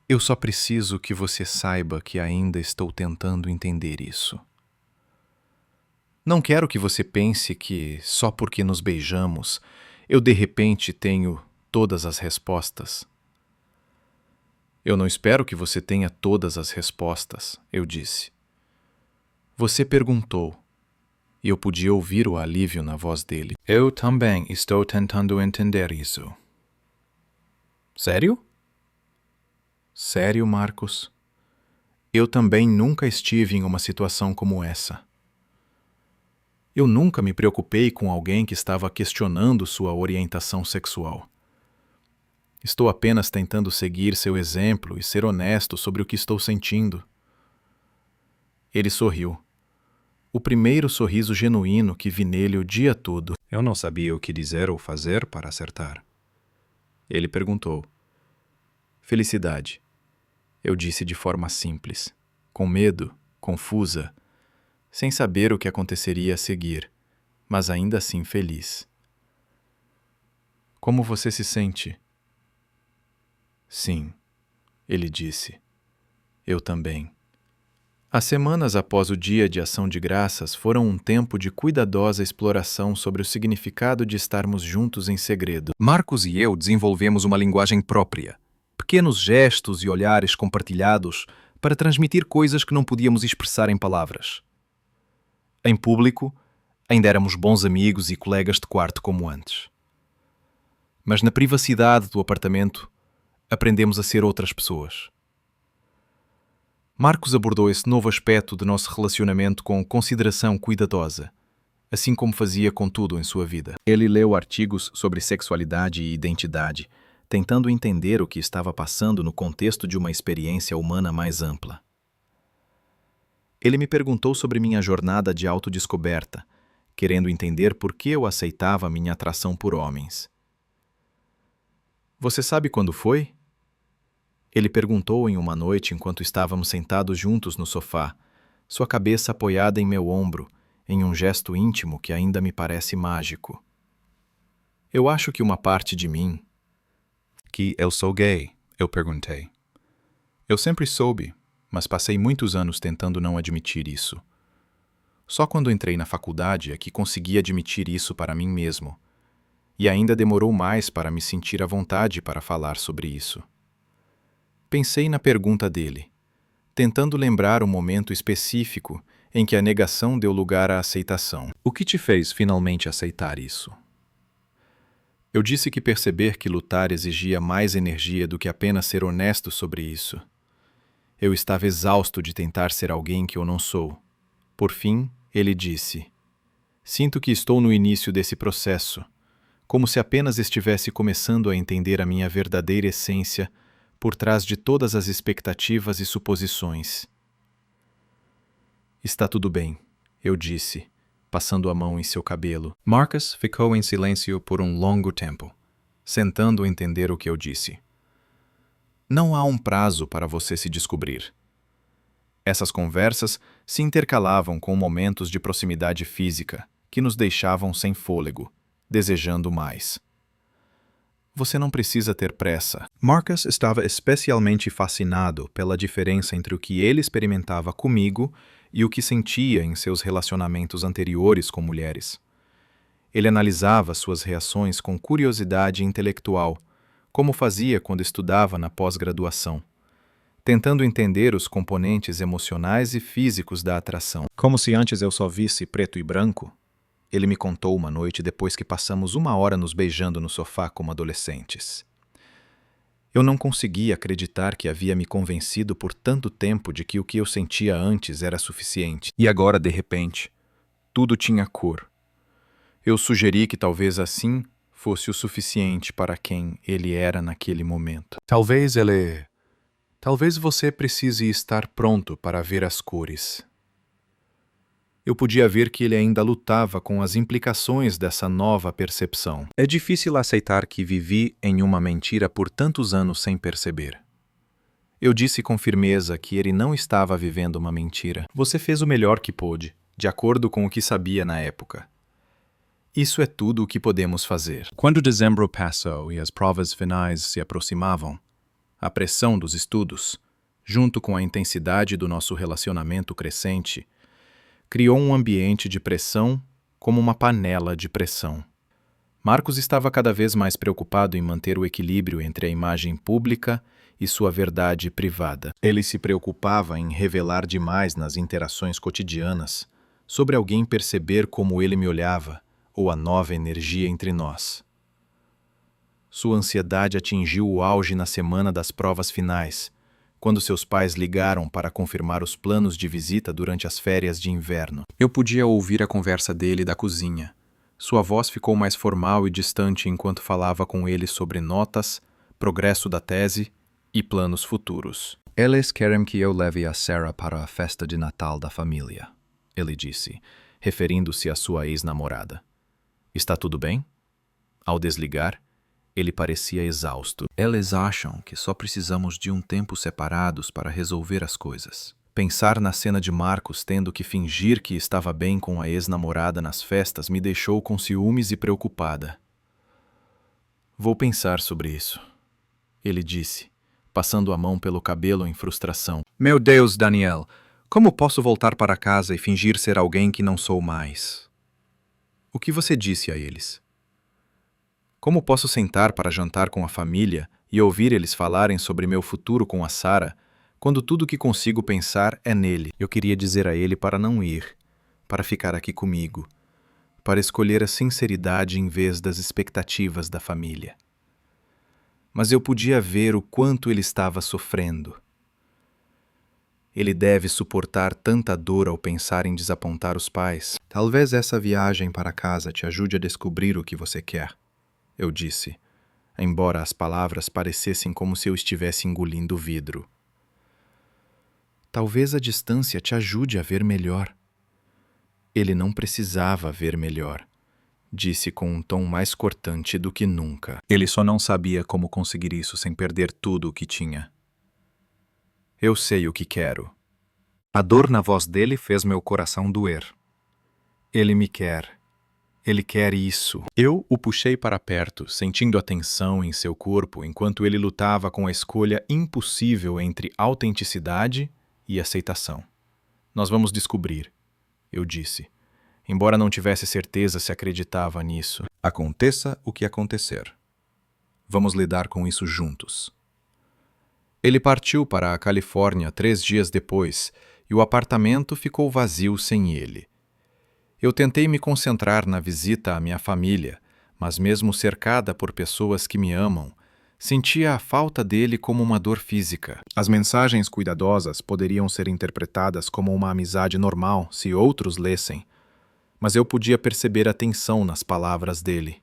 Eu só preciso que você saiba que ainda estou tentando entender isso. Não quero que você pense que, só porque nos beijamos, eu de repente tenho todas as respostas. Eu não espero que você tenha todas as respostas, eu disse. Você perguntou, e eu podia ouvir o alívio na voz dele. Eu também estou tentando entender isso. Sério? Sério, Marcos? Eu também nunca estive em uma situação como essa. Eu nunca me preocupei com alguém que estava questionando sua orientação sexual. Estou apenas tentando seguir seu exemplo e ser honesto sobre o que estou sentindo. Ele sorriu. O primeiro sorriso genuíno que vi nele o dia todo. Eu não sabia o que dizer ou fazer para acertar. Ele perguntou. Felicidade. Eu disse de forma simples, com medo, confusa, sem saber o que aconteceria a seguir, mas ainda assim feliz. Como você se sente? Sim, ele disse. Eu também. As semanas após o dia de Ação de Graças foram um tempo de cuidadosa exploração sobre o significado de estarmos juntos em segredo. Marcos e eu desenvolvemos uma linguagem própria, pequenos gestos e olhares compartilhados para transmitir coisas que não podíamos expressar em palavras. Em público, ainda éramos bons amigos e colegas de quarto como antes. Mas na privacidade do apartamento, aprendemos a ser outras pessoas. Marcos abordou esse novo aspecto de nosso relacionamento com consideração cuidadosa, assim como fazia com tudo em sua vida. Ele leu artigos sobre sexualidade e identidade, tentando entender o que estava passando no contexto de uma experiência humana mais ampla. Ele me perguntou sobre minha jornada de autodescoberta, querendo entender por que eu aceitava minha atração por homens. Você sabe quando foi? Ele perguntou em uma noite enquanto estávamos sentados juntos no sofá, sua cabeça apoiada em meu ombro, em um gesto íntimo que ainda me parece mágico. Eu acho que uma parte de mim... Que eu sou gay, eu perguntei. Eu sempre soube, mas passei muitos anos tentando não admitir isso. Só quando entrei na faculdade é que consegui admitir isso para mim mesmo. E ainda demorou mais para me sentir à vontade para falar sobre isso. Pensei na pergunta dele, tentando lembrar um momento específico em que a negação deu lugar à aceitação. O que te fez finalmente aceitar isso? Eu disse que perceber que lutar exigia mais energia do que apenas ser honesto sobre isso. Eu estava exausto de tentar ser alguém que eu não sou. Por fim, ele disse: sinto que estou no início desse processo, como se apenas estivesse começando a entender a minha verdadeira essência por trás de todas as expectativas e suposições. Está tudo bem, eu disse, passando a mão em seu cabelo. Marcus ficou em silêncio por um longo tempo, tentando entender o que eu disse. Não há um prazo para você se descobrir. Essas conversas se intercalavam com momentos de proximidade física que nos deixavam sem fôlego, desejando mais. Você não precisa ter pressa. Marcus estava especialmente fascinado pela diferença entre o que ele experimentava comigo e o que sentia em seus relacionamentos anteriores com mulheres. Ele analisava suas reações com curiosidade intelectual, como fazia quando estudava na pós-graduação, tentando entender os componentes emocionais e físicos da atração. Como se antes eu só visse preto e branco, ele me contou uma noite depois que passamos 1 hora nos beijando no sofá como adolescentes. Eu não conseguia acreditar que havia me convencido por tanto tempo de que o que eu sentia antes era suficiente. E agora, de repente, tudo tinha cor. Eu sugeri que talvez assim fosse o suficiente para quem ele era naquele momento. Talvez você precise estar pronto para ver as cores. Eu podia ver que ele ainda lutava com as implicações dessa nova percepção. É difícil aceitar que vivi em uma mentira por tantos anos sem perceber. Eu disse com firmeza que ele não estava vivendo uma mentira. Você fez o melhor que pôde, de acordo com o que sabia na época. Isso é tudo o que podemos fazer. Quando dezembro passou e as provas finais se aproximavam, a pressão dos estudos, junto com a intensidade do nosso relacionamento crescente, criou um ambiente de pressão como uma panela de pressão. Marcus estava cada vez mais preocupado em manter o equilíbrio entre a imagem pública e sua verdade privada. Ele se preocupava em revelar demais nas interações cotidianas sobre alguém perceber como ele me olhava ou a nova energia entre nós. Sua ansiedade atingiu o auge na semana das provas finais, quando seus pais ligaram para confirmar os planos de visita durante as férias de inverno. Eu podia ouvir a conversa dele da cozinha. Sua voz ficou mais formal e distante enquanto falava com ele sobre notas, progresso da tese e planos futuros. Eles querem que eu leve a Sarah para a festa de Natal da família, ele disse, referindo-se à sua ex-namorada. Está tudo bem? Ao desligar, ele parecia exausto. Eles acham que só precisamos de um tempo separados para resolver as coisas. Pensar na cena de Marcus tendo que fingir que estava bem com a ex-namorada nas festas me deixou com ciúmes e preocupada. Vou pensar sobre isso, ele disse, passando a mão pelo cabelo em frustração. Meu Deus, Daniel, como posso voltar para casa e fingir ser alguém que não sou mais? O que você disse a eles? Como posso sentar para jantar com a família e ouvir eles falarem sobre meu futuro com a Sarah, quando tudo que consigo pensar é nele? Eu queria dizer a ele para não ir, para ficar aqui comigo, para escolher a sinceridade em vez das expectativas da família. Mas eu podia ver o quanto ele estava sofrendo. Ele deve suportar tanta dor ao pensar em desapontar os pais. Talvez essa viagem para casa te ajude a descobrir o que você quer. Eu disse, embora as palavras parecessem como se eu estivesse engolindo vidro. Talvez a distância te ajude a ver melhor. Ele não precisava ver melhor, disse com um tom mais cortante do que nunca. Ele só não sabia como conseguir isso sem perder tudo o que tinha. Eu sei o que quero. A dor na voz dele fez meu coração doer. Ele me quer. Ele quer isso. Eu o puxei para perto, sentindo a tensão em seu corpo enquanto ele lutava com a escolha impossível entre autenticidade e aceitação. Nós vamos descobrir, eu disse, embora não tivesse certeza se acreditava nisso. Aconteça o que acontecer. Vamos lidar com isso juntos. Ele partiu para a Califórnia 3 dias depois e o apartamento ficou vazio sem ele. Eu tentei me concentrar na visita à minha família, mas mesmo cercada por pessoas que me amam, sentia a falta dele como uma dor física. As mensagens cuidadosas poderiam ser interpretadas como uma amizade normal se outros lessem, mas eu podia perceber a tensão nas palavras dele.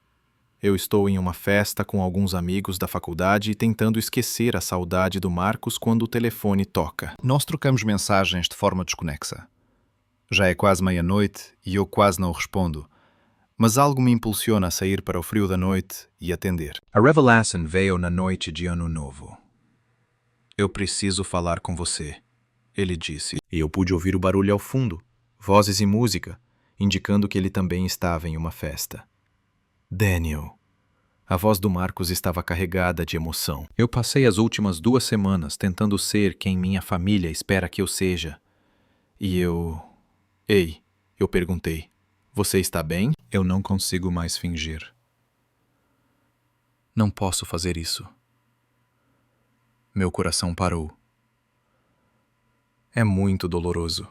Eu estou em uma festa com alguns amigos da faculdade e tentando esquecer a saudade do Marcos quando o telefone toca. Nós trocamos mensagens de forma desconexa. Já é quase meia-noite e eu quase não respondo, mas algo me impulsiona a sair para o frio da noite e atender. A revelação veio na noite de Ano Novo. Eu preciso falar com você, ele disse, e eu pude ouvir o barulho ao fundo, vozes e música, indicando que ele também estava em uma festa. Daniel. A voz do Marcos estava carregada de emoção. Eu passei as últimas 2 semanas tentando ser quem minha família espera que eu seja. E eu... Ei, eu perguntei. Você está bem? Eu não consigo mais fingir. Não posso fazer isso. Meu coração parou. É muito doloroso.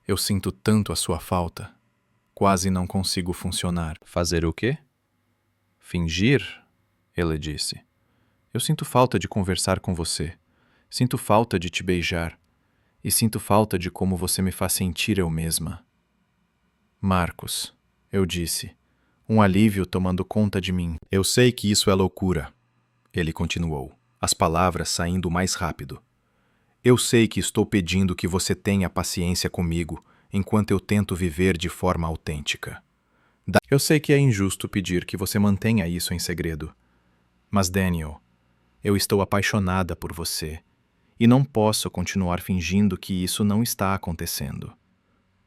Eu sinto tanto a sua falta. Quase não consigo funcionar. Fazer o quê? Fingir? Ele disse. Eu sinto falta de conversar com você. Sinto falta de te beijar. E sinto falta de como você me faz sentir eu mesma. Marcos, eu disse, um alívio tomando conta de mim. Eu sei que isso é loucura, ele continuou, as palavras saindo mais rápido. Eu sei que estou pedindo que você tenha paciência comigo enquanto eu tento viver de forma autêntica. Eu sei que é injusto pedir que você mantenha isso em segredo. Mas, Daniel, eu estou apaixonada por você. E não posso continuar fingindo que isso não está acontecendo.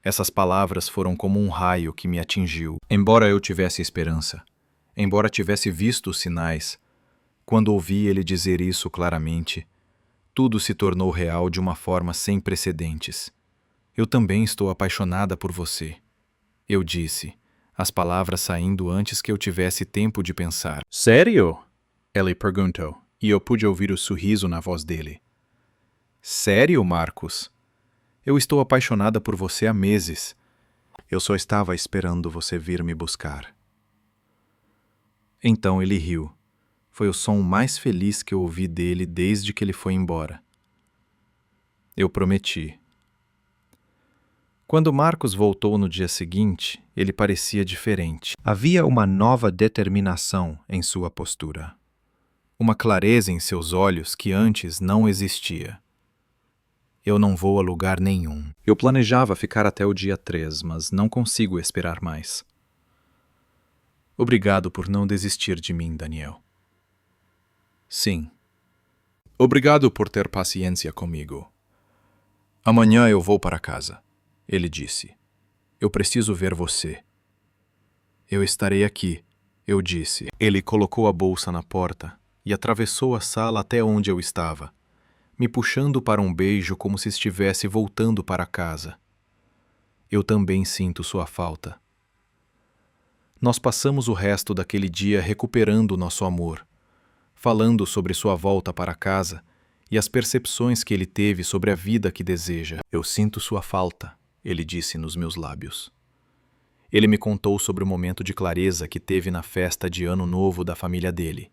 Essas palavras foram como um raio que me atingiu. Embora eu tivesse esperança, embora tivesse visto os sinais, quando ouvi ele dizer isso claramente, tudo se tornou real de uma forma sem precedentes. Eu também estou apaixonada por você. Eu disse, as palavras saindo antes que eu tivesse tempo de pensar. Sério? Ele perguntou, e eu pude ouvir o sorriso na voz dele. Sério, Marcos? Eu estou apaixonada por você há meses. Eu só estava esperando você vir me buscar. Então ele riu. Foi o som mais feliz que eu ouvi dele desde que ele foi embora. Eu prometi. Quando Marcos voltou no dia seguinte, ele parecia diferente. Havia uma nova determinação em sua postura. Uma clareza em seus olhos que antes não existia. Eu não vou a lugar nenhum. Eu planejava ficar até o dia 3, mas não consigo esperar mais. Obrigado por não desistir de mim, Daniel. Sim. Obrigado por ter paciência comigo. Amanhã eu vou para casa, ele disse. Eu preciso ver você. Eu estarei aqui, eu disse. Ele colocou a bolsa na porta e atravessou a sala até onde eu estava, me puxando para um beijo como se estivesse voltando para casa. Eu também sinto sua falta. Nós passamos o resto daquele dia recuperando nosso amor, falando sobre sua volta para casa e as percepções que ele teve sobre a vida que deseja. Eu sinto sua falta, ele disse nos meus lábios. Ele me contou sobre o momento de clareza que teve na festa de Ano Novo da família dele,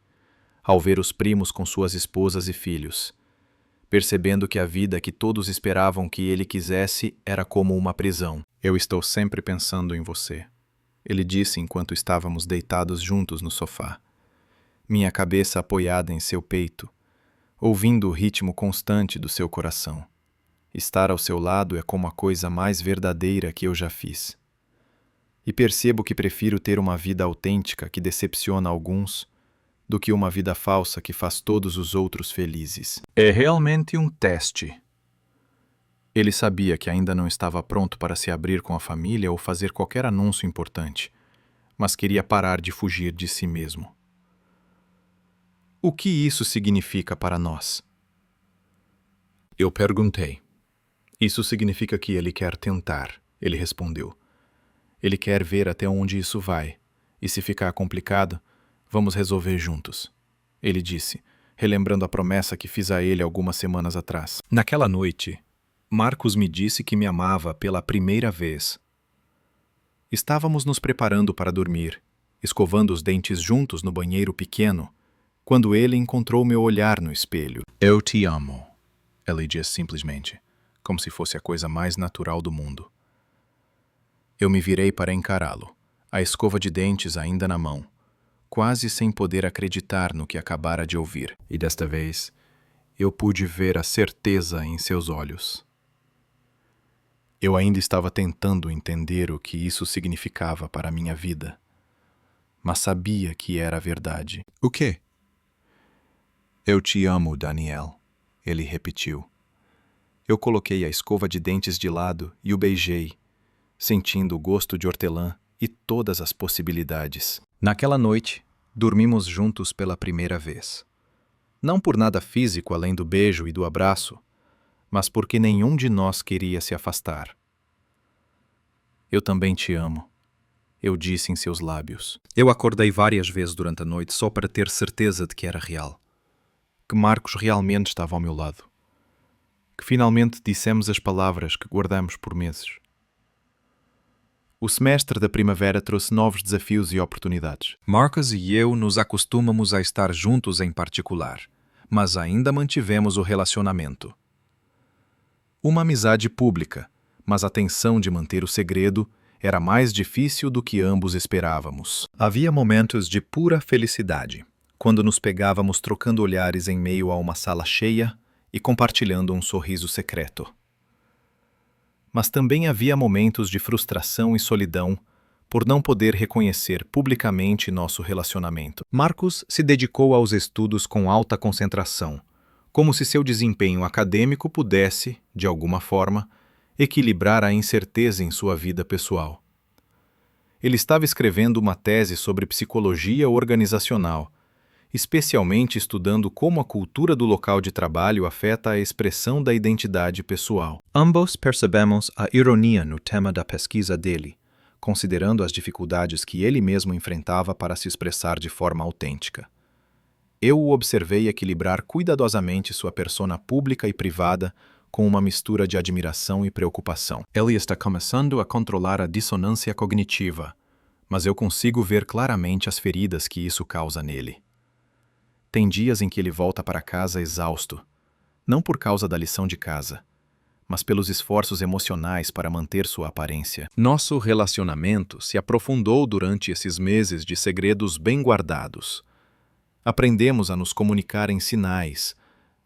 ao ver os primos com suas esposas e filhos, percebendo que a vida que todos esperavam que ele quisesse era como uma prisão. Eu estou sempre pensando em você, ele disse enquanto estávamos deitados juntos no sofá, minha cabeça apoiada em seu peito, ouvindo o ritmo constante do seu coração. Estar ao seu lado é como a coisa mais verdadeira que eu já fiz. E percebo que prefiro ter uma vida autêntica que decepciona alguns do que uma vida falsa que faz todos os outros felizes. É realmente um teste. Ele sabia que ainda não estava pronto para se abrir com a família ou fazer qualquer anúncio importante, mas queria parar de fugir de si mesmo. O que isso significa para nós? Eu perguntei. Isso significa que ele quer tentar, ele respondeu. Ele quer ver até onde isso vai, e se ficar complicado, vamos resolver juntos, ele disse, relembrando a promessa que fiz a ele algumas semanas atrás. Naquela noite, Marcos me disse que me amava pela primeira vez. Estávamos nos preparando para dormir, escovando os dentes juntos no banheiro pequeno, quando ele encontrou meu olhar no espelho. Eu te amo, ele disse simplesmente, como se fosse a coisa mais natural do mundo. Eu me virei para encará-lo, a escova de dentes ainda na mão, quase sem poder acreditar no que acabara de ouvir. E desta vez, eu pude ver a certeza em seus olhos. Eu ainda estava tentando entender o que isso significava para a minha vida, mas sabia que era verdade. O quê? Eu te amo, Daniel, ele repetiu. Eu coloquei a escova de dentes de lado e o beijei, sentindo o gosto de hortelã e todas as possibilidades. Naquela noite, dormimos juntos pela primeira vez. Não por nada físico além do beijo e do abraço, mas porque nenhum de nós queria se afastar. Eu também te amo, eu disse em seus lábios. Eu acordei várias vezes durante a noite só para ter certeza de que era real. Que Marcos realmente estava ao meu lado. Que finalmente dissemos as palavras que guardamos por meses. O semestre da primavera trouxe novos desafios e oportunidades. Marcos e eu nos acostumamos a estar juntos em particular, mas ainda mantivemos o relacionamento. Uma amizade pública, mas a tensão de manter o segredo era mais difícil do que ambos esperávamos. Havia momentos de pura felicidade, quando nos pegávamos trocando olhares em meio a uma sala cheia e compartilhando um sorriso secreto. Mas também havia momentos de frustração e solidão por não poder reconhecer publicamente nosso relacionamento. Marcos se dedicou aos estudos com alta concentração, como se seu desempenho acadêmico pudesse, de alguma forma, equilibrar a incerteza em sua vida pessoal. Ele estava escrevendo uma tese sobre psicologia organizacional, especialmente estudando como a cultura do local de trabalho afeta a expressão da identidade pessoal. Ambos percebemos a ironia no tema da pesquisa dele, considerando as dificuldades que ele mesmo enfrentava para se expressar de forma autêntica. Eu o observei equilibrar cuidadosamente sua persona pública e privada com uma mistura de admiração e preocupação. Ele está começando a controlar a dissonância cognitiva, mas eu consigo ver claramente as feridas que isso causa nele. Tem dias em que ele volta para casa exausto, não por causa da lição de casa, mas pelos esforços emocionais para manter sua aparência. Nosso relacionamento se aprofundou durante esses meses de segredos bem guardados. Aprendemos a nos comunicar em sinais,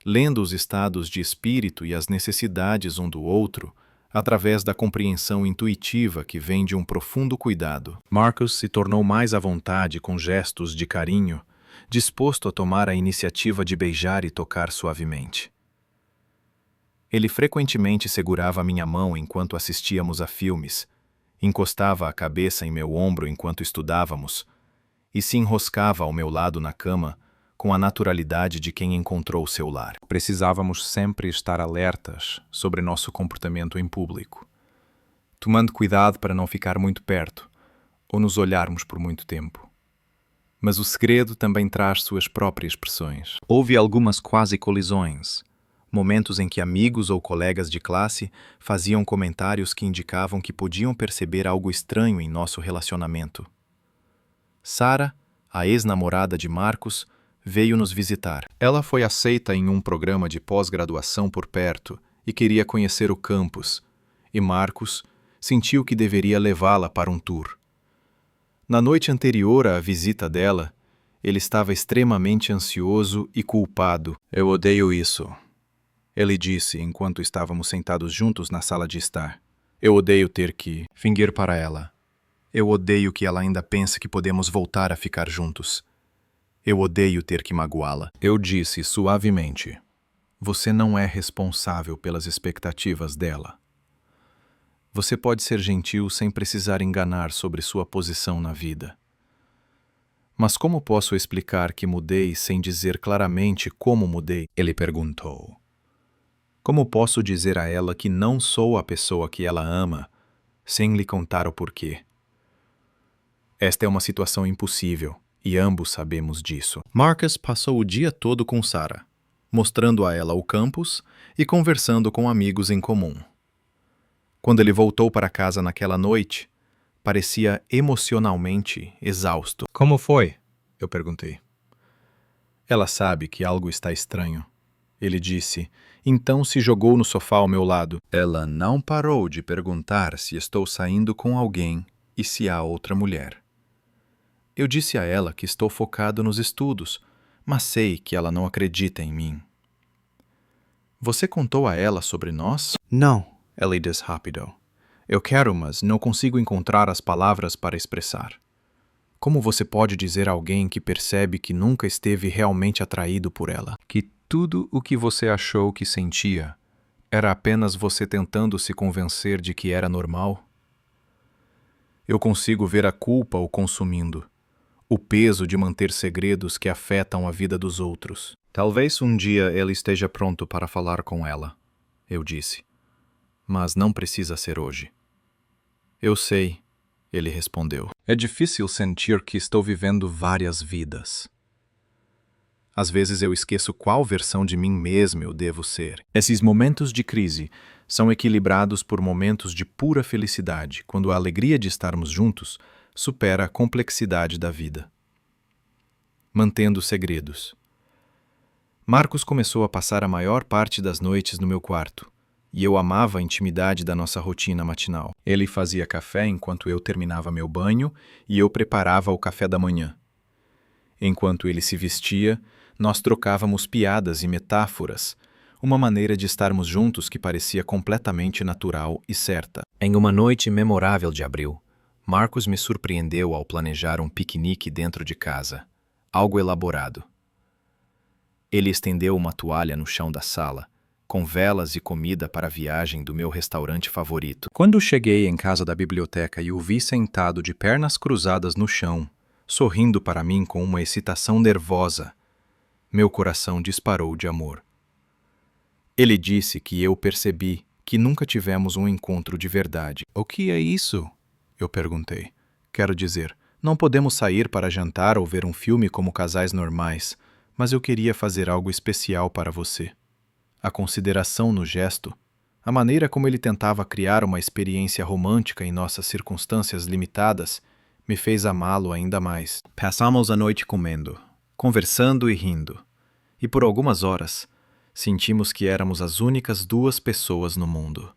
lendo os estados de espírito e as necessidades um do outro, através da compreensão intuitiva que vem de um profundo cuidado. Marcos se tornou mais à vontade com gestos de carinho, disposto a tomar a iniciativa de beijar e tocar suavemente. Ele frequentemente segurava minha mão enquanto assistíamos a filmes, encostava a cabeça em meu ombro enquanto estudávamos e se enroscava ao meu lado na cama com a naturalidade de quem encontrou seu lar. Precisávamos sempre estar alertas sobre nosso comportamento em público, tomando cuidado para não ficar muito perto ou nos olharmos por muito tempo. Mas o segredo também traz suas próprias pressões. Houve algumas quase colisões, momentos em que amigos ou colegas de classe faziam comentários que indicavam que podiam perceber algo estranho em nosso relacionamento. Sara, a ex-namorada de Marcos, veio nos visitar. Ela foi aceita em um programa de pós-graduação por perto e queria conhecer o campus, e Marcos sentiu que deveria levá-la para um tour. Na noite anterior à visita dela, ele estava extremamente ansioso e culpado. Eu odeio isso, ele disse enquanto estávamos sentados juntos na sala de estar. Eu odeio ter que fingir para ela. Eu odeio que ela ainda pense que podemos voltar a ficar juntos. Eu odeio ter que magoá-la. Eu disse suavemente. Você não é responsável pelas expectativas dela. Você pode ser gentil sem precisar enganar sobre sua posição na vida. Mas como posso explicar que mudei sem dizer claramente como mudei? Ele perguntou. Como posso dizer a ela que não sou a pessoa que ela ama, sem lhe contar o porquê? Esta é uma situação impossível, e ambos sabemos disso. Marcus passou o dia todo com Sara, mostrando a ela o campus e conversando com amigos em comum. Quando ele voltou para casa naquela noite, parecia emocionalmente exausto. Como foi? Eu perguntei. Ela sabe que algo está estranho, ele disse, então se jogou no sofá ao meu lado. Ela não parou de perguntar se estou saindo com alguém e se há outra mulher. Eu disse a ela que estou focado nos estudos, mas sei que ela não acredita em mim. Você contou a ela sobre nós? Não, ele disse rápido. Eu quero, mas não consigo encontrar as palavras para expressar. Como você pode dizer a alguém que percebe que nunca esteve realmente atraído por ela? Que tudo o que você achou que sentia era apenas você tentando se convencer de que era normal? Eu consigo ver a culpa o consumindo, o peso de manter segredos que afetam a vida dos outros. Talvez um dia ele esteja pronto para falar com ela, eu disse. Mas não precisa ser hoje. Eu sei, ele respondeu. É difícil sentir que estou vivendo várias vidas. Às vezes eu esqueço qual versão de mim mesmo eu devo ser. Esses momentos de crise são equilibrados por momentos de pura felicidade, quando a alegria de estarmos juntos supera a complexidade da vida. Mantendo segredos. Marcos começou a passar a maior parte das noites no meu quarto, e eu amava a intimidade da nossa rotina matinal. Ele fazia café enquanto eu terminava meu banho e eu preparava o café da manhã. Enquanto ele se vestia, nós trocávamos piadas e metáforas, uma maneira de estarmos juntos que parecia completamente natural e certa. Em uma noite memorável de abril, Marcos me surpreendeu ao planejar um piquenique dentro de casa, algo elaborado. Ele estendeu uma toalha no chão da sala, com velas e comida para a viagem do meu restaurante favorito. Quando cheguei em casa da biblioteca e o vi sentado de pernas cruzadas no chão, sorrindo para mim com uma excitação nervosa, meu coração disparou de amor. Ele disse que eu percebi que nunca tivemos um encontro de verdade. O que é isso? Eu perguntei. Quero dizer, não podemos sair para jantar ou ver um filme como casais normais, mas eu queria fazer algo especial para você. A consideração no gesto, a maneira como ele tentava criar uma experiência romântica em nossas circunstâncias limitadas, me fez amá-lo ainda mais. Passamos a noite comendo, conversando e rindo, e por algumas horas sentimos que éramos as únicas duas pessoas no mundo.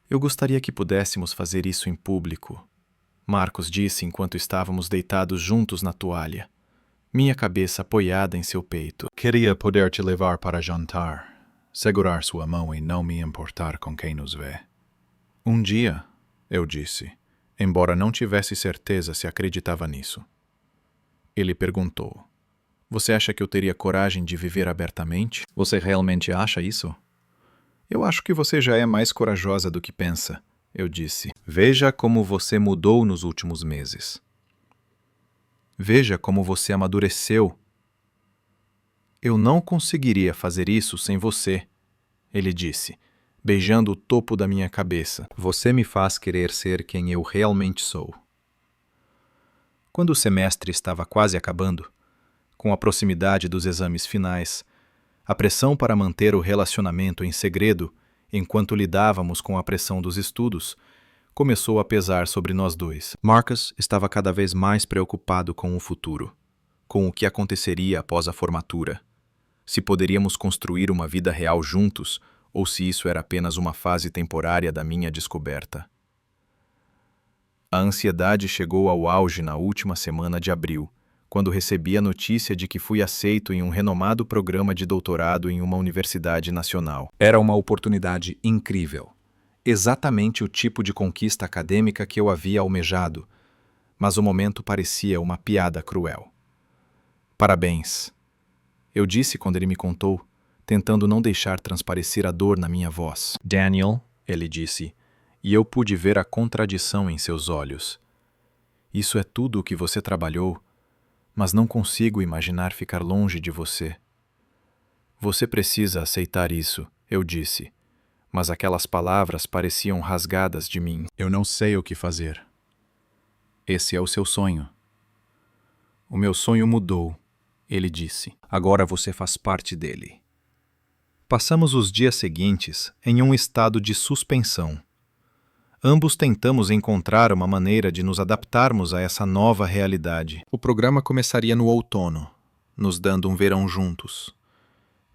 Eu gostaria que pudéssemos fazer isso em público, Marcos disse enquanto estávamos deitados juntos na toalha, minha cabeça apoiada em seu peito. Queria poder te levar para jantar, segurar sua mão e não me importar com quem nos vê. Um dia, eu disse, embora não tivesse certeza se acreditava nisso. Ele perguntou, você acha que eu teria coragem de viver abertamente? Você realmente acha isso? Eu acho que você já é mais corajosa do que pensa, eu disse. Veja como você mudou nos últimos meses. Veja como você amadureceu. Eu não conseguiria fazer isso sem você, ele disse, beijando o topo da minha cabeça. Você me faz querer ser quem eu realmente sou. Quando o semestre estava quase acabando, com a proximidade dos exames finais, a pressão para manter o relacionamento em segredo, enquanto lidávamos com a pressão dos estudos, começou a pesar sobre nós dois. Marcus estava cada vez mais preocupado com o futuro, com o que aconteceria após a formatura, se poderíamos construir uma vida real juntos ou se isso era apenas uma fase temporária da minha descoberta. A ansiedade chegou ao auge na última semana de abril, quando recebi a notícia de que fui aceito em um renomado programa de doutorado em uma universidade nacional. Era uma oportunidade incrível. Exatamente o tipo de conquista acadêmica que eu havia almejado, mas o momento parecia uma piada cruel. Parabéns, eu disse quando ele me contou, tentando não deixar transparecer a dor na minha voz. Daniel, ele disse, e eu pude ver a contradição em seus olhos. Isso é tudo o que você trabalhou, mas não consigo imaginar ficar longe de você. Você precisa aceitar isso, eu disse. Mas aquelas palavras pareciam rasgadas de mim. Eu não sei o que fazer. Esse é o seu sonho. O meu sonho mudou, ele disse. Agora você faz parte dele. Passamos os dias seguintes em um estado de suspensão. Ambos tentamos encontrar uma maneira de nos adaptarmos a essa nova realidade. O programa começaria no outono, nos dando um verão juntos.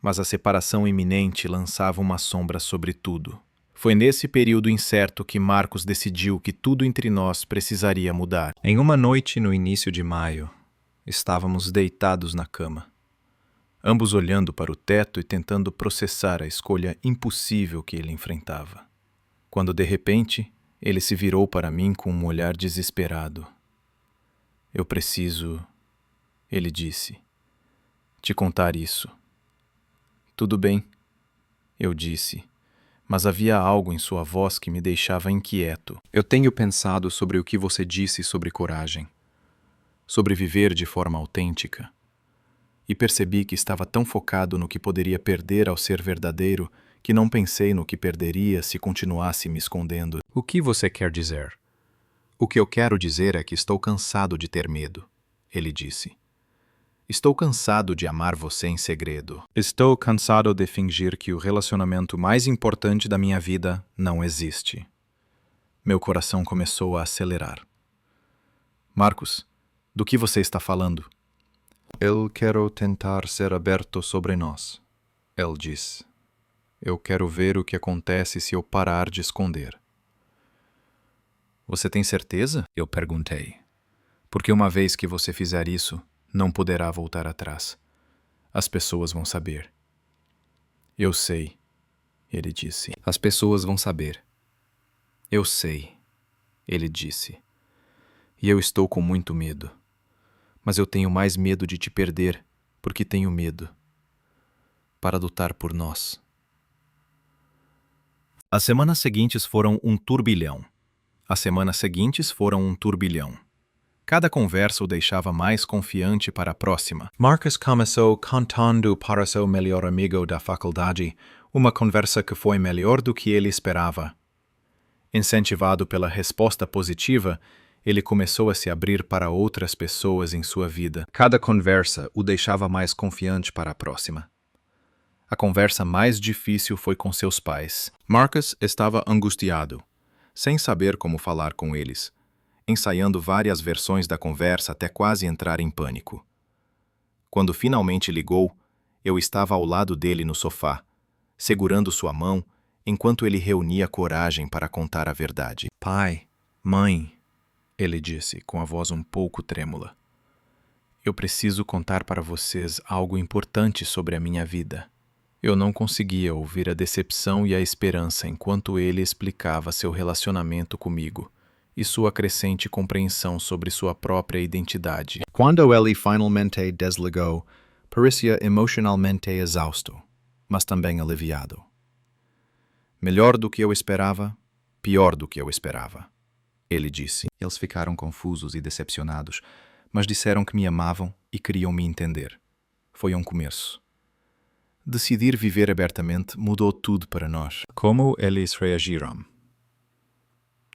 Mas a separação iminente lançava uma sombra sobre tudo. Foi nesse período incerto que Marcos decidiu que tudo entre nós precisaria mudar. Em uma noite no início de maio, estávamos deitados na cama, ambos olhando para o teto e tentando processar a escolha impossível que ele enfrentava. Quando, de repente, ele se virou para mim com um olhar desesperado. Eu preciso, ele disse, te contar isso. Tudo bem, eu disse, mas havia algo em sua voz que me deixava inquieto. Eu tenho pensado sobre o que você disse sobre coragem, sobre viver de forma autêntica, e percebi que estava tão focado no que poderia perder ao ser verdadeiro que não pensei no que perderia se continuasse me escondendo. O que você quer dizer? O que eu quero dizer é que estou cansado de ter medo, ele disse. Estou cansado de amar você em segredo. Estou cansado de fingir que o relacionamento mais importante da minha vida não existe. Meu coração começou a acelerar. Marcos, do que você está falando? Eu quero tentar ser aberto sobre nós, ele disse. Eu quero ver o que acontece se eu parar de esconder. Você tem certeza? Eu perguntei. Porque uma vez que você fizer isso, não poderá voltar atrás. As pessoas vão saber. Eu sei, ele disse. As pessoas vão saber. Eu sei, ele disse. E eu estou com muito medo. Mas eu tenho mais medo de te perder, porque tenho medo. Para lutar por nós. As semanas seguintes foram um turbilhão. Cada conversa o deixava mais confiante para a próxima. Marcos começou contando para seu melhor amigo da faculdade uma conversa que foi melhor do que ele esperava. Incentivado pela resposta positiva, ele começou a se abrir para outras pessoas em sua vida. Cada conversa o deixava mais confiante para a próxima. A conversa mais difícil foi com seus pais. Marcus estava angustiado, sem saber como falar com eles, ensaiando várias versões da conversa até quase entrar em pânico. Quando finalmente ligou, eu estava ao lado dele no sofá, segurando sua mão, enquanto ele reunia coragem para contar a verdade. Pai, mãe, ele disse, com a voz um pouco trêmula. Eu preciso contar para vocês algo importante sobre a minha vida. Eu não conseguia ouvir a decepção e a esperança enquanto ele explicava seu relacionamento comigo e sua crescente compreensão sobre sua própria identidade. Quando ele finalmente desligou, parecia emocionalmente exausto, mas também aliviado. Melhor do que eu esperava, pior do que eu esperava, ele disse. Eles ficaram confusos e decepcionados, mas disseram que me amavam e queriam me entender. Foi um começo. Decidir viver abertamente mudou tudo para nós. Como eles reagiram?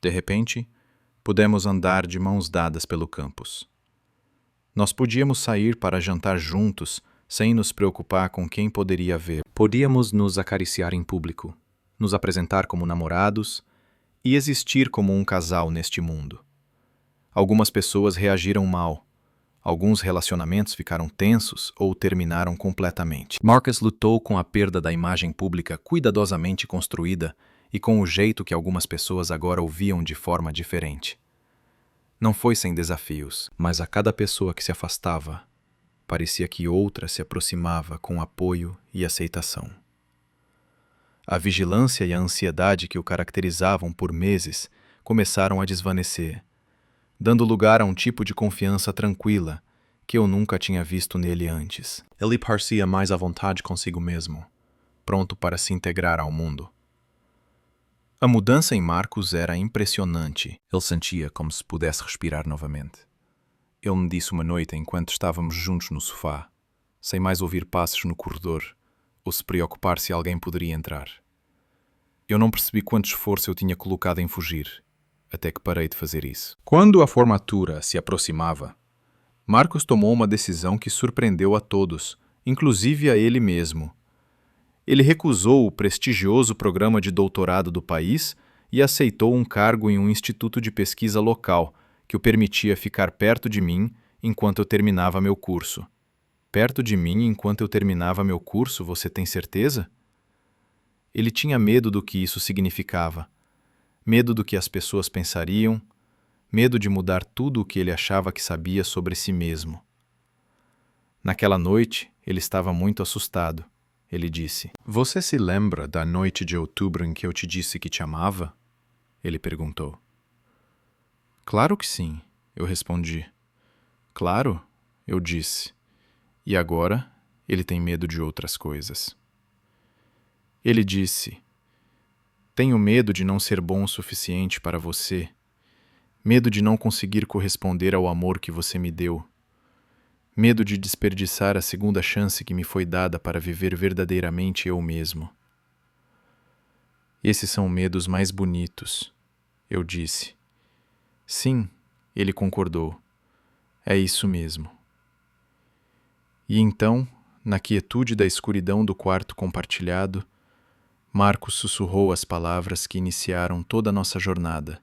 De repente, pudemos andar de mãos dadas pelo campus. Nós podíamos sair para jantar juntos, sem nos preocupar com quem poderia ver. Podíamos nos acariciar em público, nos apresentar como namorados e existir como um casal neste mundo. Algumas pessoas reagiram mal. Alguns relacionamentos ficaram tensos ou terminaram completamente. Marcus lutou com a perda da imagem pública cuidadosamente construída e com o jeito que algumas pessoas agora o viam de forma diferente. Não foi sem desafios, mas a cada pessoa que se afastava, parecia que outra se aproximava com apoio e aceitação. A vigilância e a ansiedade que o caracterizavam por meses começaram a desvanecer, dando lugar a um tipo de confiança tranquila que eu nunca tinha visto nele antes. Ele parecia mais à vontade consigo mesmo, pronto para se integrar ao mundo. A mudança em Marcos era impressionante. Ele sentia como se pudesse respirar novamente. Ele me disse uma noite enquanto estávamos juntos no sofá, sem mais ouvir passos no corredor ou se preocupar se alguém poderia entrar. Eu não percebi quanto esforço eu tinha colocado em fugir, até que parei de fazer isso. Quando a formatura se aproximava, Marcos tomou uma decisão que surpreendeu a todos, inclusive a ele mesmo. Ele recusou o prestigioso programa de doutorado do país e aceitou um cargo em um instituto de pesquisa local, que o permitia ficar perto de mim enquanto eu terminava meu curso. Perto de mim enquanto eu terminava meu curso, você tem certeza? Ele tinha medo do que isso significava. Medo do que as pessoas pensariam, medo de mudar tudo o que ele achava que sabia sobre si mesmo. Naquela noite, ele estava muito assustado. Ele disse: "Você se lembra da noite de outubro em que eu te disse que te amava?" Ele perguntou. "Claro que sim", eu respondi. "Claro", eu disse. E agora, ele tem medo de outras coisas. Ele disse: "Tenho medo de não ser bom o suficiente para você. Medo de não conseguir corresponder ao amor que você me deu. Medo de desperdiçar a segunda chance que me foi dada para viver verdadeiramente eu mesmo." "Esses são medos mais bonitos", eu disse. "Sim", ele concordou. "É isso mesmo." E então, na quietude da escuridão do quarto compartilhado, Marcos sussurrou as palavras que iniciaram toda a nossa jornada,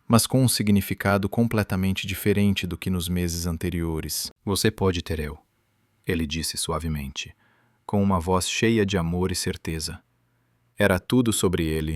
mas com um significado completamente diferente do que nos meses anteriores. "Você pode ter eu", ele disse suavemente, com uma voz cheia de amor e certeza. Era tudo sobre ele,